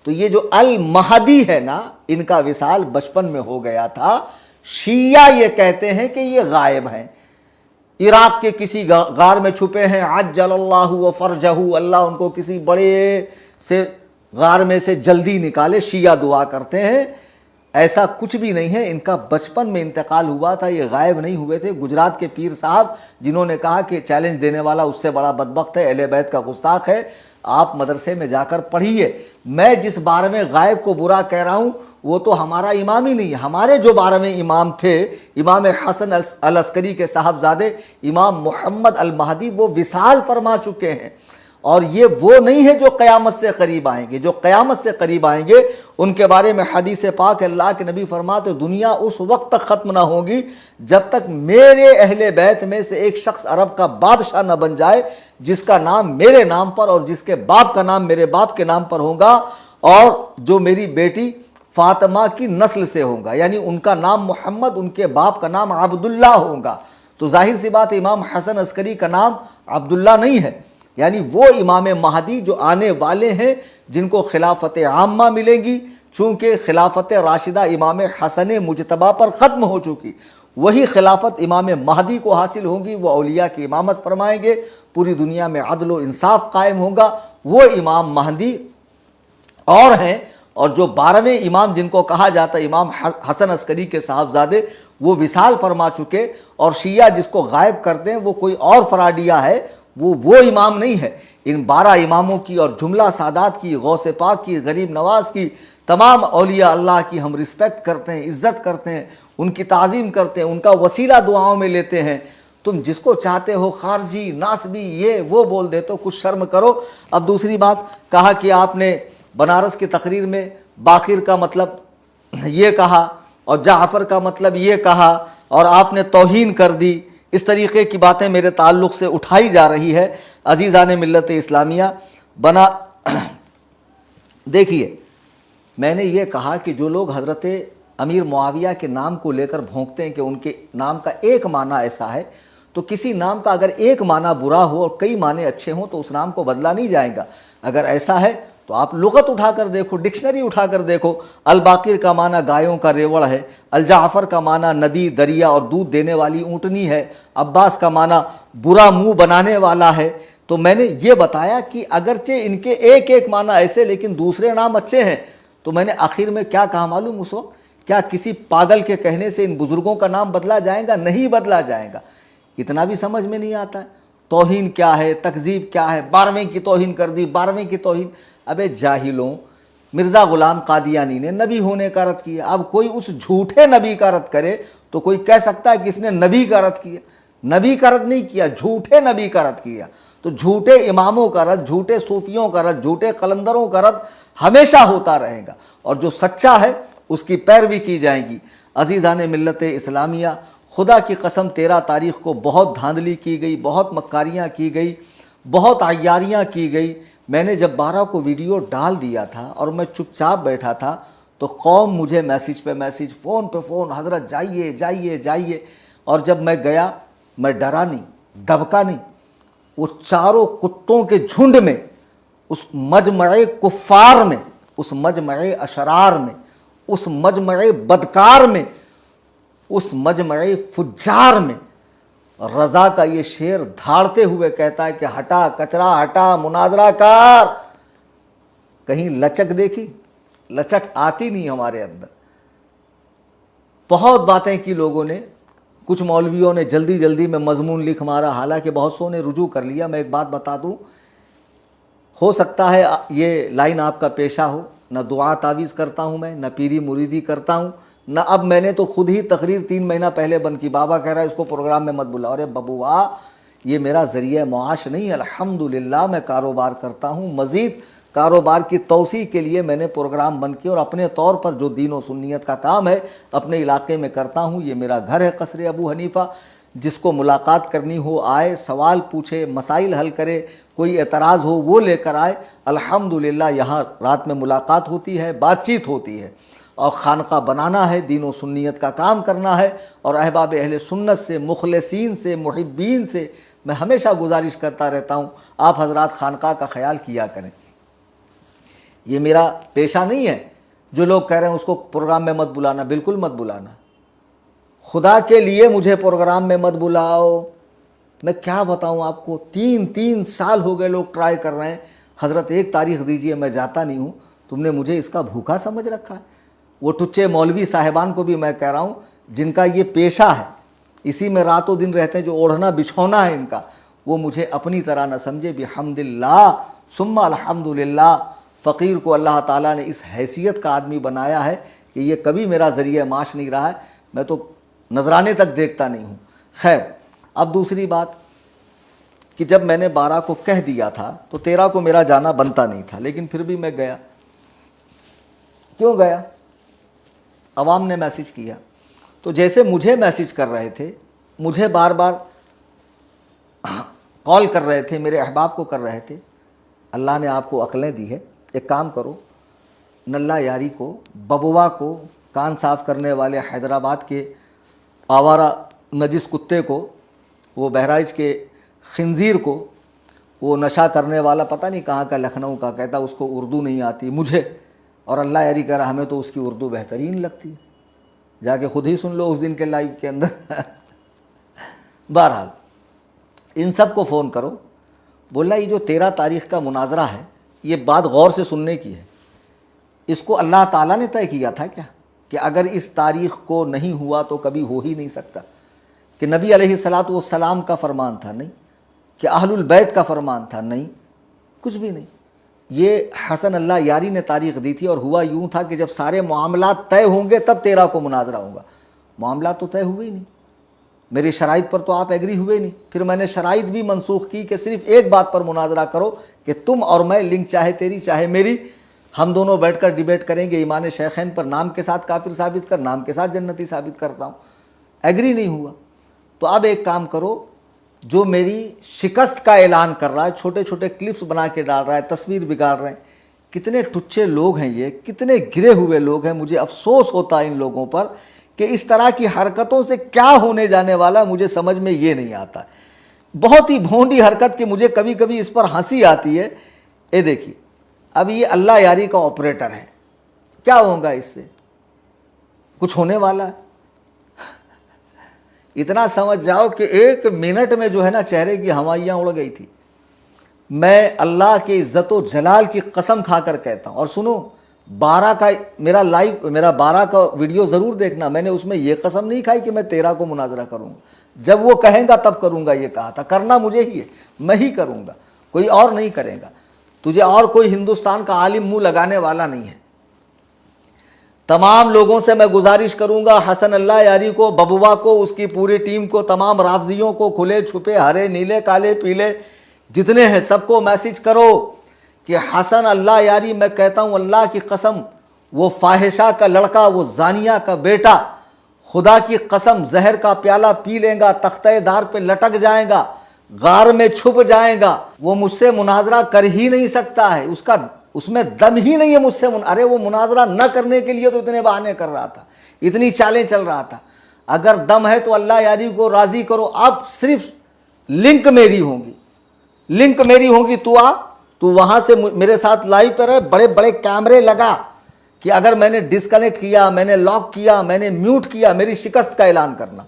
तो ये जो अल महदी है ना, इनका विसाल बचपन में हो गया था। शिया ये कहते हैं कि ये गायब हैं, इराक के किसी गार में छुपे हैं। अज्जलल्लाहु व फरजहू, अल्लाह उनको किसी बड़े से गार में से जल्दी निकाले, शिया दुआ करते हैं। ऐसा कुछ भी नहीं है, इनका बचपन में इंतकाल हुआ था, ये गायब नहीं हुए थे। गुजरात के पीर साहब जिन्होंने कहा कि चैलेंज देने वाला उससे बड़ा बदबख्त है, अहले बैत का गुस्ताख है, आप मदरसे में जाकर पढ़िए। मैं जिस 12वें गायब को बुरा कह रहा हूँ वो तो हमारा इमाम ही नहीं है। हमारे जो 12वें इमाम थे, इमाम हसन अल अस्करी के साहबजादे इमाम मोहम्मद अल महदी, वो विसाल फरमा चुके हैं। और ये वो नहीं है जो क़यामत से करीब आएंगे। जो क़यामत से करीब आएंगे उनके बारे में हदीस पाक अल्लाह के नबी फरमाते, दुनिया उस वक्त तक ख़त्म ना होगी जब तक मेरे अहले बैत में से एक शख्स अरब का बादशाह न बन जाए जिसका नाम मेरे नाम पर और जिसके बाप का नाम मेरे बाप के नाम पर होगा, और जो मेरी बेटी फातिमा की नस्ल से होगा, यानी उनका नाम मोहम्मद, उनके बाप का नाम अब्दुल्ला होगा। तो जाहिर सी बात है इमाम हसन अस्करी का नाम अब्दुल्ला नहीं है, यानी वो इमाम महदी जो आने वाले हैं, जिनको खिलाफत आम्मा मिलेगी। चूँकि खिलाफत राशिदा इमाम हसन मुजतबा पर ख़त्म हो चुकी, वही खिलाफत इमाम महदी को हासिल होगी। वो औलिया की इमामत फरमाएंगे, पूरी दुनिया में अदल व इंसाफ कायम होगा। वो इमाम महदी और हैं। और जो 12वें इमाम जिनको कहा जाता है इमाम हसन अस्करी के साहबजादे, वो विसाल फरमा चुके। और शिया जिसको गायब करते हैं वो कोई और फराडिया है, वो इमाम नहीं है। इन 12 इमामों की और जुमला सादात की, गौसे पाक की, गरीब नवाज की, तमाम औलिया अल्लाह की हम रिस्पेक्ट करते हैं, इज़्ज़त करते हैं, उनकी ताज़ीम करते हैं, उनका वसीला दुआओं में लेते हैं। तुम जिसको चाहते हो खारजी, नासबी, ये वो बोल दे, तो कुछ शर्म करो। अब दूसरी बात, कहा कि आपने बनारस की तकरीर में बाकिर का मतलब ये कहा और जाफ़र का मतलब ये कहा और आपने तौहीन कर दी। इस तरीके की बातें मेरे ताल्लुक़ से उठाई जा रही है। अजीज़ान मिल्लत इस्लामिया बना देखिए, मैंने ये कहा कि जो लोग हज़रत अमीर मुआविया के नाम को लेकर भौंकते हैं कि उनके नाम का एक माना ऐसा है, तो किसी नाम का अगर एक माना बुरा हो और कई माने अच्छे हों तो उस नाम को बदला नहीं जाएगा। अगर ऐसा है तो आप लुगत उठाकर देखो, डिक्शनरी उठाकर देखो। अल बाकिर का माना गायों का रेवड़ है, अल जाफ़र का माना नदी, दरिया और दूध देने वाली ऊँटनी है, अब्बास का माना बुरा मुंह बनाने वाला है। तो मैंने ये बताया कि अगरचे इनके एक एक माना ऐसे लेकिन दूसरे नाम अच्छे हैं। तो मैंने आखिर में क्या कहा मालूम उस वक्त? क्या किसी पागल के कहने से इन बुज़ुर्गों का नाम बदला जाएगा? नहीं बदला जाएगा। इतना भी समझ में नहीं आता है। तौहीन क्या है, तकज़ीब क्या है? 12वें की तौहीन कर दी, 12वें की तौहीन। अबे जाहिलों, मिर्ज़ा ग़ुलाम क़ादियानी ने नबी होने का रद्द किया। अब कोई उस झूठे नबी का रद्द करे तो कोई कह सकता है कि इसने नबी का रद्द किया। नबी का रद्द नहीं किया, झूठे नबी का रद्द किया। तो झूठे इमामों का रद्द, झूठे सूफियों का रद्द, झूठे कलंदरों का रद्द हमेशा होता रहेगा और जो सच्चा है उसकी पैरवी की जाएगी। अजीज़ान मिल्लत इस्लामिया, खुदा की कसम 13 तारीख़ को बहुत धांधली की गई, बहुत मक्कारियाँ की गई, बहुत अय्यारियाँ की गई। मैंने जब 12 को वीडियो डाल दिया था और मैं चुपचाप बैठा था तो कौम मुझे मैसेज पे मैसेज, फ़ोन पे फ़ोन, हज़रत जाइए जाइए जाइए। और जब मैं गया, मैं डरा नहीं, दबका नहीं। वो चारों कुत्तों के झुंड में, उस मजमए कुफ़ार में, उस मजमए अशरार में, उस मजमए बदकार में, उस मजमए फुज्जार में रज़ा का ये शेर धाड़ते हुए कहता है कि हटा कचरा हटा, मुनाजरा कार। कहीं लचक देखी? लचक आती नहीं हमारे अंदर। बहुत बातें की लोगों ने, कुछ मौलवियों ने जल्दी जल्दी में मजमून लिख मारा, हालांकि बहुत सौ ने रुजू कर लिया। मैं एक बात बता दूं, हो सकता है ये लाइन आपका पेशा हो। न दुआ तावीज़ करता हूं मैं, न पीरी मुरीदी करता हूं, न अब मैंने तो खुद ही तकरीर 3 महीना पहले बंद की। बाबा कह रहा है इसको प्रोग्राम में मत बुलाओ। अरे बबुआ, ये मेरा ज़रिया मुआश नहीं है। अल्हम्दुलिल्लाह मैं कारोबार करता हूँ। मज़ीद कारोबार की तौसी के लिए मैंने प्रोग्राम बंद किए और अपने तौर पर जो दीन व सुन्नियत का काम है अपने इलाके में करता हूँ। ये मेरा घर है कसरे अबू हनीफ़ा। जिसको मुलाकात करनी हो आए, सवाल पूछे, मसाइल हल करे, कोई एतराज़ हो वो लेकर आए। अल्हम्दुलिल्लाह यहाँ रात में मुलाकात होती है, बातचीत होती है। और खानका बनाना है, दीन व सुन्नियत का काम करना है। और अहबाब अहले सुन्नत से, मुखलसीन से, मुहिब्बीन से मैं हमेशा गुजारिश करता रहता हूँ, आप हजरात खानका का ख्याल किया करें। ये मेरा पेशा नहीं है। जो लोग कह रहे हैं उसको प्रोग्राम में मत बुलाना, बिल्कुल मत बुलाना। खुदा के लिए मुझे प्रोग्राम में मत बुलाओ। मैं क्या बताऊं आपको, 3 साल हो गए लोग ट्राई कर रहे हैं, हज़रत एक तारीख दीजिए, मैं जाता नहीं हूँ। तुमने मुझे इसका भूखा समझ रखा है। वो टुच्चे मौलवी साहिबान को भी मैं कह रहा हूँ, जिनका ये पेशा है, इसी में रातों दिन रहते हैं, जो ओढ़ना बिछौना है इनका, वो मुझे अपनी तरह न समझे। बिहम्दिल्लाह सुम्मा अल्हम्दुलिल्लाह, फ़कीर को अल्लाह ताला ने इस हैसियत का आदमी बनाया है कि ये कभी मेरा ज़रिया माश नहीं रहा है। मैं तो नजराने तक देखता नहीं हूँ। खैर, अब दूसरी बात कि जब मैंने 12 को कह दिया था तो 13 को मेरा जाना बनता नहीं था, लेकिन फिर भी मैं गया। क्यों गया? अवाम ने मैसेज किया, तो जैसे मुझे मैसेज कर रहे थे, मुझे बार बार कॉल कर रहे थे, मेरे अहबाब को कर रहे थे। अल्लाह ने आपको अक्लें दी है, एक काम करो, नल्ला यारी को, बबुआ को, कान साफ़ करने वाले हैदराबाद के आवारा नजिस कुत्ते को, वो बहराइच के खिंजीर को, वो नशा करने वाला पता नहीं कहाँ का, लखनऊ का, कहता उसको उर्दू नहीं आती मुझे, और अल्लाह यारी कह रहा हमें तो उसकी उर्दू बेहतरीन लगती है। जाके खुद ही सुन लो उस दिन के लाइव के अंदर। बहरहाल इन सब को फ़ोन करो। बोला ये जो 13 तारीख़ का मुनाजरा है, ये बात गौर से सुनने की है। इसको अल्लाह ताला ने तय किया था क्या कि अगर इस तारीख़ को नहीं हुआ तो कभी हो ही नहीं सकता? कि नबी अलैहिस्सलातु वस्सलाम का फरमान था? नहीं। कि अहलुल बैत का फरमान था? नहीं, कुछ भी नहीं। ये हसन अल्लाह यारी ने तारीख़ दी थी, और हुआ यूँ था कि जब सारे मामलात तय होंगे तब 13 को मुनाजरा होगा। मामलात तो तय हुए ही नहीं, मेरी शराइत पर तो आप एग्री हुए नहीं। फिर मैंने शराइत भी मनसूख की कि सिर्फ एक बात पर मुनाजरा करो कि तुम और मैं, लिंक चाहे तेरी चाहे मेरी, हम दोनों बैठकर डिबेट करेंगे ईमान शेखैन पर। नाम के साथ काफिर साबित कर, नाम के साथ जन्नती साबित करता हूँ। एग्री नहीं हुआ तो अब एक काम करो, जो मेरी शिकस्त का ऐलान कर रहा है, छोटे छोटे क्लिप्स बना के डाल रहा है, तस्वीर बिगाड़ रहे हैं, कितने टुच्चे लोग हैं ये, कितने गिरे हुए लोग हैं। मुझे अफसोस होता है इन लोगों पर कि इस तरह की हरकतों से क्या होने जाने वाला, मुझे समझ में ये नहीं आता। बहुत ही भोंडी हरकत कि मुझे कभी कभी इस पर हंसी आती है। ये देखिए, अब ये अल्लाह यारी का ऑपरेटर है, क्या होगा इससे? कुछ होने वाला है? इतना समझ जाओ कि 1 मिनट में जो है ना, चेहरे की हवाइयाँ उड़ गई थी। मैं अल्लाह के इज़्ज़त व जलाल की कसम खाकर कहता हूँ। और सुनो, 12 का मेरा लाइव, मेरा 12 का वीडियो ज़रूर देखना। मैंने उसमें ये कसम नहीं खाई कि मैं 13 को मुनाजरा करूँगा। जब वो कहेगा तब करूँगा, ये कहा था। करना मुझे ही है, मैं ही करूँगा, कोई और नहीं करेगा। तुझे और कोई हिंदुस्तान का आलिम मुँह लगाने वाला नहीं है। तमाम लोगों से मैं गुजारिश करूंगा, हसन अल्लाह यारी को, बबुआ को, उसकी पूरी टीम को, तमाम राफजियों को, खुले छुपे, हरे नीले काले पीले जितने हैं, सबको मैसेज करो कि हसन अल्लाह यारी, मैं कहता हूं अल्लाह की कसम, वो फाहिशा का लड़का, वो जानिया का बेटा, खुदा की कसम जहर का प्याला पी लेगा, तख्ते दार पे लटक जाएगा, गार में छुप जाएगा। वो मुझसे मुनाजरा कर ही नहीं सकता है, उसमें दम ही नहीं है मुझसे। अरे वो मुनाजरा न करने के लिए तो इतने बहाने कर रहा था, इतनी चालें चल रहा था। अगर दम है तो अल्लाह यारी को राजी करो। अब सिर्फ लिंक मेरी होगी, लिंक मेरी होगी। तू आ, तू वहां से मेरे साथ लाइव पर है, बड़े बड़े कैमरे लगा कि अगर मैंने डिस्कनेक्ट किया, मैंने लॉक किया, मैंने म्यूट किया, मेरी शिकस्त का ऐलान करना,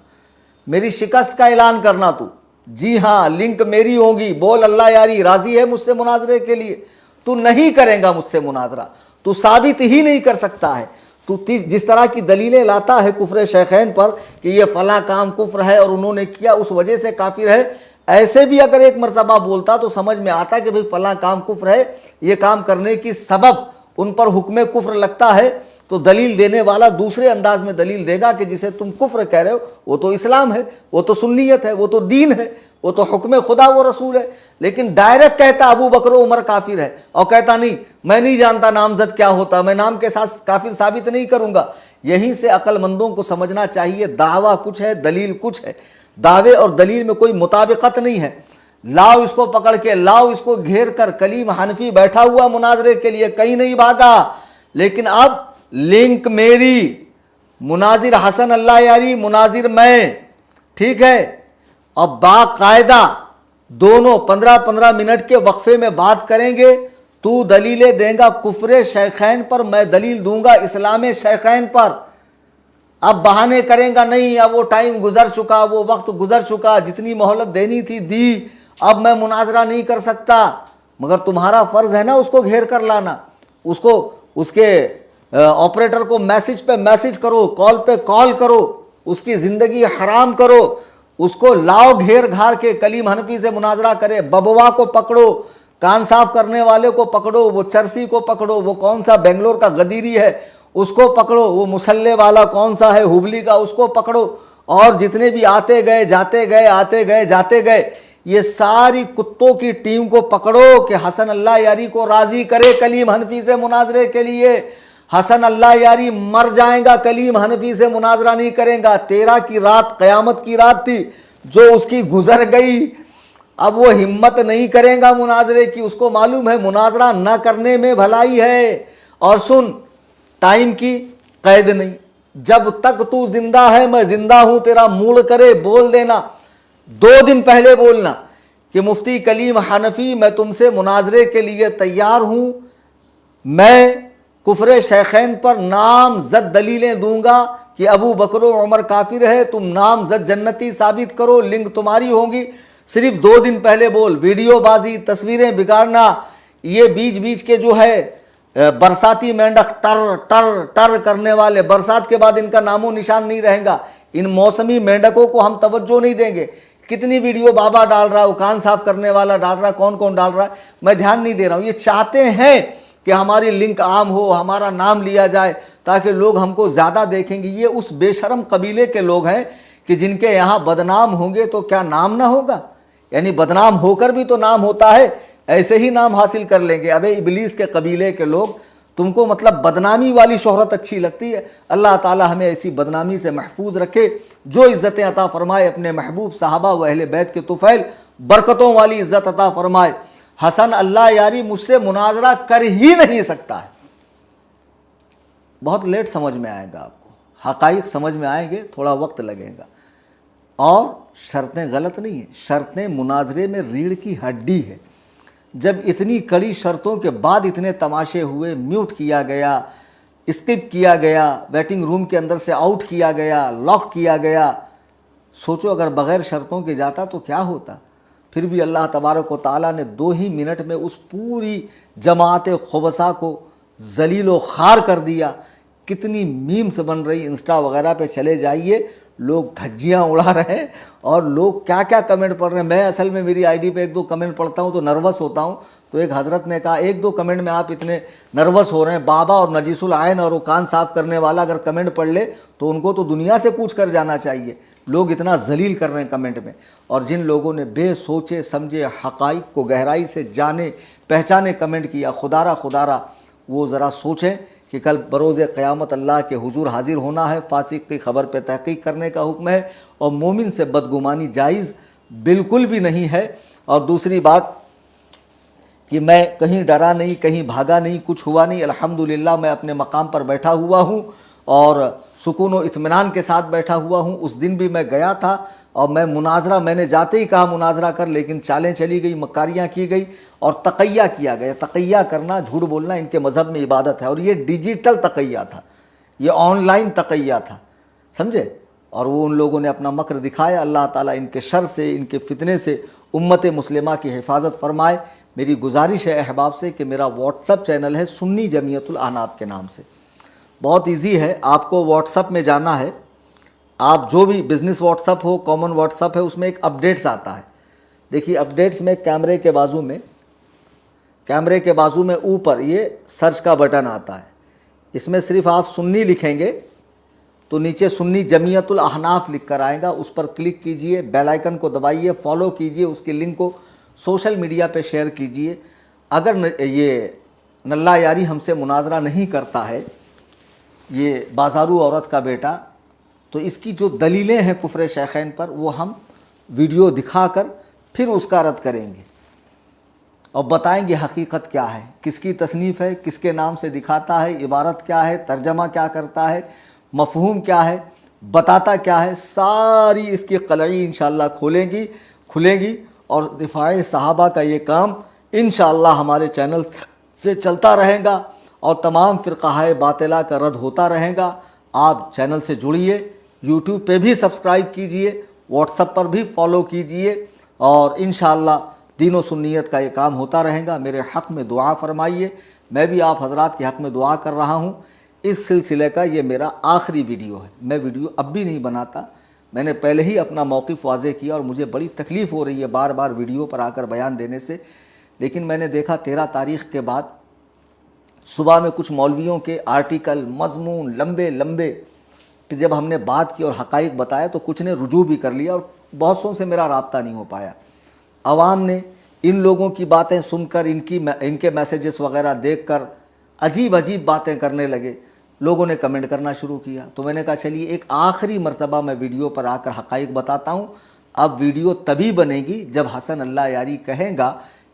मेरी शिकस्त का ऐलान करना तू। जी हाँ, लिंक मेरी होगी। बोल अल्लाह यारी राजी है मुझसे मुनाजरे के लिए? तू नहीं करेगा मुझसे मुनाजरा, तू साबित ही नहीं कर सकता है। तू जिस तरह की दलीलें लाता है कुफ्र शेखैन पर कि ये फला काम कुफ्र है और उन्होंने किया उस वजह से काफिर है, ऐसे भी अगर एक मरतबा बोलता तो समझ में आता कि भाई फला काम कुफ्र है, ये काम करने की सबब उन पर हुक्म कुफ्र लगता है, तो दलील देने वाला दूसरे अंदाज में दलील देगा कि जिसे तुम कुफ्र कह रहे हो वो तो इस्लाम है, वो तो सुन्नियत है, वो तो दीन है, वो तो हुक्म खुदा वो रसूल है। लेकिन डायरेक्ट कहता अबू बकर उमर काफिर है, और कहता नहीं मैं नहीं जानता नामजद क्या होता, मैं नाम के साथ काफिर साबित नहीं करूंगा। यहीं से अक्लमंदों को समझना चाहिए, दावा कुछ है, दलील कुछ है। दावे और दलील में कोई मुताबिकत नहीं है। लाओ इसको पकड़ के, लाओ इसको घेर कर। कलीम हनफी बैठा हुआ मुनाजरे के लिए, कहीं नहीं भागा। लेकिन अब लिंक मेरी, मुनाजिर हसन अल्लाह यारी, मुनाजिर मैं, ठीक है। अब बाकायदा दोनों 15-15 मिनट के वक्फे में बात करेंगे। तू दलीलें देगा कुफ्रे शैखैन पर, मैं दलील दूंगा इस्लाम शैखैन पर। अब बहाने करेगा नहीं, अब वो टाइम गुजर चुका, वो वक्त गुजर चुका, जितनी मोहलत देनी थी दी, अब मैं मुनाजरा नहीं कर सकता। मगर तुम्हारा फ़र्ज़ है ना उसको घेर कर लाना, उसको उसके ऑपरेटर को मैसेज पे मैसेज करो, कॉल पे कॉल करो, उसकी ज़िंदगी हराम करो, उसको लाओ घेर घार के, कलीम हनफी से मुनाजरा करे। बबवा को पकड़ो, कान साफ करने वाले को पकड़ो, वो चरसी को पकड़ो, वो कौन सा बेंगलोर का गदीरी है उसको पकड़ो, वो मुसल्ले वाला कौन सा है हुबली का उसको पकड़ो, और जितने भी आते गए जाते गए आते गए जाते गए, ये सारी कुत्तों की टीम को पकड़ो कि हसन अल्लाह यारी को राजी करे कलीम हनफी से मुनाजरे के लिए। हसन अल्लाह यारी मर जाएगा, कलीम हनफी से मुनाजरा नहीं करेगा। 13 की रात क़यामत की रात थी जो उसकी गुजर गई, अब वो हिम्मत नहीं करेगा मुनाजरे की, उसको मालूम है मुनाजरा न करने में भलाई है। और सुन, टाइम की कैद नहीं, जब तक तू जिंदा है मैं जिंदा हूं, तेरा मूड करे बोल देना, 2 दिन पहले बोलना कि मुफ्ती कलीम हनफी मैं तुमसे मुनाजरे के लिए तैयार हूं, मैं कुफ्रे शैखैन पर नामज़द दलीलें दूंगा कि अबू बकर व उमर काफिर है, तुम नामज़द जन्नती साबित करो, लिंक तुम्हारी होगी। सिर्फ 2 दिन पहले बोल। वीडियोबाजी, तस्वीरें बिगाड़ना, ये बीच बीच के जो है बरसाती मेंढक टर टर टर करने वाले, बरसात के बाद इनका नामो निशान नहीं रहेगा। इन मौसमी मेंढकों को हम तवज्जो नहीं देंगे। कितनी वीडियो बाबा डाल रहा है, वो कान साफ करने वाला डाल रहा है, कौन कौन डाल रहा है, मैं ध्यान नहीं दे रहा हूँ। ये चाहते हैं कि हमारी लिंक आम हो, हमारा नाम लिया जाए, ताकि लोग हमको ज़्यादा देखेंगे। ये उस बेशरम कबीले के लोग हैं कि जिनके यहाँ बदनाम होंगे तो क्या नाम ना होगा, यानी बदनाम होकर भी तो नाम होता है, ऐसे ही नाम हासिल कर लेंगे। अबे इबलीस के कबीले के लोग, तुमको मतलब बदनामी वाली शोहरत अच्छी लगती है। अल्लाह ताला हमें ऐसी बदनामी से महफूज रखे, जो इज़्ज़तें अता फरमाए अपने महबूब सहाबा व अहले बैत के तुफ़ैल, बरकतों वाली इज़्ज़त अता फरमाए। हसन अल्लाह यारी मुझसे मुनाजरा कर ही नहीं सकता है। बहुत लेट समझ में आएगा आपको, हक़ाइक़ समझ में आएंगे, थोड़ा वक्त लगेगा। और शर्तें गलत नहीं हैं, शर्तें मुनाजरे में रीढ़ की हड्डी है। जब इतनी कड़ी शर्तों के बाद इतने तमाशे हुए, म्यूट किया गया, स्किप किया गया, वेटिंग रूम के अंदर से आउट किया गया, लॉक किया गया, सोचो अगर बग़ैर शर्तों के जाता तो क्या होता। फिर भी अल्लाह तबारक व तआला ने 2 ही मिनट में उस पूरी जमात खुबसा को जलील व खार कर दिया। कितनी मीम्स बन रही, इंस्टा वगैरह पे चले जाइए, लोग धज्जियाँ उड़ा रहे हैं और लोग क्या क्या कमेंट पढ़ रहे हैं। मैं असल में मेरी आईडी पे 1-2 कमेंट पढ़ता हूँ तो नर्वस होता हूँ। तो एक हज़रत ने कहा 1-2 कमेंट में आप इतने नर्वस हो रहे हैं, बाबा और नजीसुल आयन और वो कान साफ़ करने वाला अगर कमेंट पढ़ ले तो उनको तो दुनिया से कूच कर जाना चाहिए। लोग इतना जलील कर रहे हैं कमेंट में। और जिन लोगों ने बेसोचे समझे हक़ाइक़ को गहराई से जाने पहचाने कमेंट किया, खुदारा वो ज़रा सोचें कि कल बरोज़ क़यामत अल्लाह के हुजूर हाजिर होना है। फासिक की ख़बर पे तहक़ीक़ करने का हुक्म है और मोमिन से बदगुमानी जायज़ बिल्कुल भी नहीं है। और दूसरी बात कि मैं कहीं डरा नहीं, कहीं भागा नहीं, कुछ हुआ नहीं, अल्हम्दुलिल्लाह मैं अपने मकाम पर बैठा हुआ हूँ और सुकून व इत्मीनान के साथ बैठा हुआ हूँ। उस दिन भी मैं गया था और मैं मुनाजरा, मैंने जाते ही कहा मुनाजरा कर, लेकिन चालें चली गई, मक्कारियाँ की गई और तक़ैया किया गया। तक़ैया करना, झूठ बोलना इनके मज़हब में इबादत है और ये डिजिटल तक़ैया था, ये ऑनलाइन तक़ैया था, समझे। और वो उन लोगों ने अपना मकर दिखाया। अल्लाह ताला इनके शर से, इनके फितने से उम्मत मुस्लिमा की हिफाजत फरमाए। मेरी गुजारिश है अहबाब से कि मेरा व्हाट्सअप चैनल है सुन्नी जमीयतुल अहनाफ के नाम से, बहुत इजी है। आपको व्हाट्सअप में जाना है, आप जो भी बिज़नेस व्हाट्सअप हो, कॉमन व्हाट्सअप है, उसमें एक अपडेट्स आता है। देखिए अपडेट्स में कैमरे के बाजू में ऊपर ये सर्च का बटन आता है। इसमें सिर्फ आप सुन्नी लिखेंगे तो नीचे सुन्नी जमीयतुल अहनाफ लिख कर आएगा, उस पर क्लिक कीजिए, बेल आइकन को दबाइए, फॉलो कीजिए, उसकी लिंक को सोशल मीडिया पे शेयर कीजिए। अगर ये नल्ला यारी हमसे मुनाजरा नहीं करता है, ये बाजारू औरत का बेटा, तो इसकी जो दलीलें हैं कुफ्र शैखैन पर वो हम वीडियो दिखाकर फिर उसका रद्द करेंगे और बताएंगे हकीकत क्या है, किसकी तसनीफ़ है, किसके नाम से दिखाता है, इबारत क्या है, तर्जमा क्या करता है, मफ़हूम क्या है, बताता क्या है। सारी इसकी कलई इंशाअल्लाह खुलेंगी और दिफाए सहाबा का ये काम इंशाअल्लाह हमारे चैनल से चलता रहेगा और तमाम फ़िरक़ाए बातिला का रद्द होता रहेगा। आप चैनल से जुड़िए, यूट्यूब पे भी सब्सक्राइब कीजिए, व्हाट्सएप पर भी फॉलो कीजिए और इंशाअल्लाह दीन व सुन्नियत का ये काम होता रहेगा। मेरे हक़ में दुआ फरमाइए, मैं भी आप हज़रात के हक़ में दुआ कर रहा हूँ। इस सिलसिले का ये मेरा आखिरी वीडियो है। मैं वीडियो अब भी नहीं बनाता, मैंने पहले ही अपना मौक़िफ़ वाज़े किया और मुझे बड़ी तकलीफ़ हो रही है बार बार वीडियो पर आकर बयान देने से। लेकिन मैंने देखा 13 तारीख़ के बाद सुबह में कुछ मौलवियों के आर्टिकल, मज़मून लंबे लंबे, फिर जब हमने बात की और हक़ाइक़ बताया तो कुछ ने रुजू भी कर लिया और बहुत सौ से मेरा राब्ता नहीं हो पाया। आवाम ने इन लोगों की बातें सुनकर, इनके मैसेजेस वगैरह देखकर अजीब अजीब बातें करने लगे। लोगों ने कमेंट करना शुरू किया। तो मैंने कहा चलिए एक आखिरी मरतबा मैं वीडियो पर आकर हक़ाइक़ बताता हूँ। अब वीडियो तभी बनेगी जब हसन अल्लाह यारी कहेगा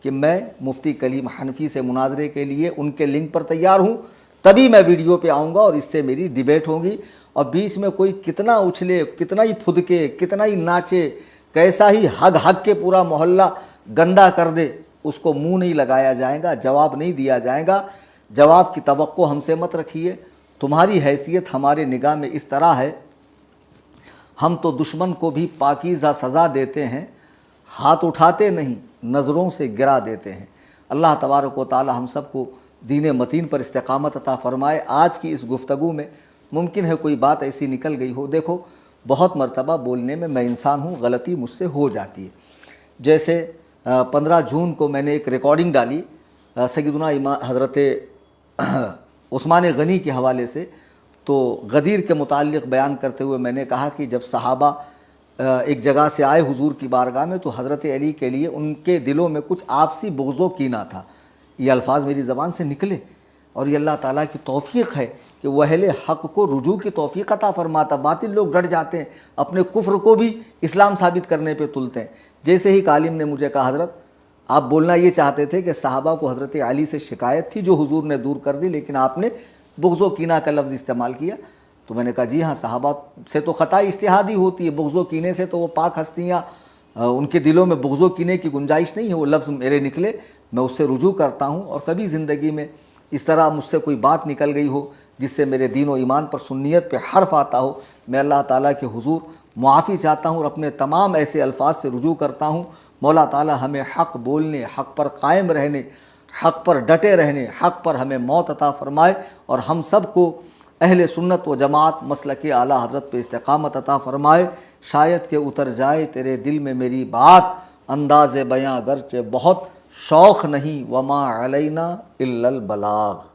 कि मैं मुफ्ती कलीम हनफी से मुनाजरे के लिए उनके लिंक पर तैयार हूँ, तभी मैं वीडियो पे आऊँगा और इससे मेरी डिबेट होगी। और बीच में कोई कितना उछले, कितना ही फुदके, कितना ही नाचे, कैसा ही हग हग के पूरा मोहल्ला गंदा कर दे, उसको मुंह नहीं लगाया जाएगा, जवाब नहीं दिया जाएगा। जवाब की तवक्को हमसे मत रखिए। तुम्हारी हैसियत हमारे निगाह में इस तरह है, हम तो दुश्मन को भी पाकीज़ा सज़ा देते हैं, हाथ उठाते नहीं नज़रों से गिरा देते हैं। अल्लाह तबारक व तआला हम सबको दीन मतीन पर इस्तिक़ामत अता फ़रमाए। आज की इस गुफ्तगू में मुमकिन है कोई बात ऐसी निकल गई हो। देखो, बहुत मरतबा बोलने में मैं इंसान हूँ, गलती मुझसे हो जाती है। जैसे 15 जून को मैंने एक रिकॉर्डिंग डाली सैयदना इमाम हज़रत उस्मान गनी के हवाले से, तो गदीर के मुताल्लिक़ बयान करते हुए मैंने कहा कि जब सहाबा एक जगह से आए हुजूर की बारगाह में तो हज़रत अली के लिए उनके दिलों में कुछ आपसी बुग़्ज़ो कीना था। ये अल्फाज मेरी ज़बान से निकले और ये अल्लाह ताला की तौफ़ीक़ है कि वह अहले हक़ को रुजू की तौफ़ीक़ अता फ़रमाता। बातिल लोग डट जाते हैं, अपने कुफ्र को भी इस्लाम साबित करने पे तुलते हैं। जैसे ही कालिम ने मुझे कहा, हज़रत आप बोलना ये चाहते थे कि सहाबा को हज़रत अली से शिकायत थी जो हुजूर ने दूर कर दी, लेकिन आपने बुग़्ज़ो कीना का लफ्ज़ इस्तेमाल किया। तो मैंने कहा जी हाँ, सहाबा से तो ख़ता इज्तिहादी होती है, बुग़्ज़ो कीने से तो वो पाक हस्तियाँ, उनके दिलों में बुग़्ज़ो कीने की गुंजाइश नहीं है। वो लफ्ज़ मेरे निकले, मैं उससे रुजू करता हूँ। और कभी ज़िंदगी में इस तरह मुझसे कोई बात निकल गई हो जिससे मेरे दीन व ईमान पर सुन्नियत पे हर्फ आता हो, मैं अल्लाह ताला के हुजूर मुआफ़ी चाहता हूँ और अपने तमाम ऐसे अल्फाज से रुजू करता हूँ। मौला ताला हमें हक़ बोलने, हक़ पर कायम रहने, हक़ पर डटे रहने, हक़ पर हमें मौत अता फ़रमाए और हम सब को अहले सुन्नत व जमात मसलक आला हज़रत पे इस्तिक़ामत अता फ़रमाए। शायद के उतर जाए तेरे दिल में मेरी बात, अंदाज़े बयां गरचे बहुत शौक़ नहीं, वमा अलैना इल्लल बलाग।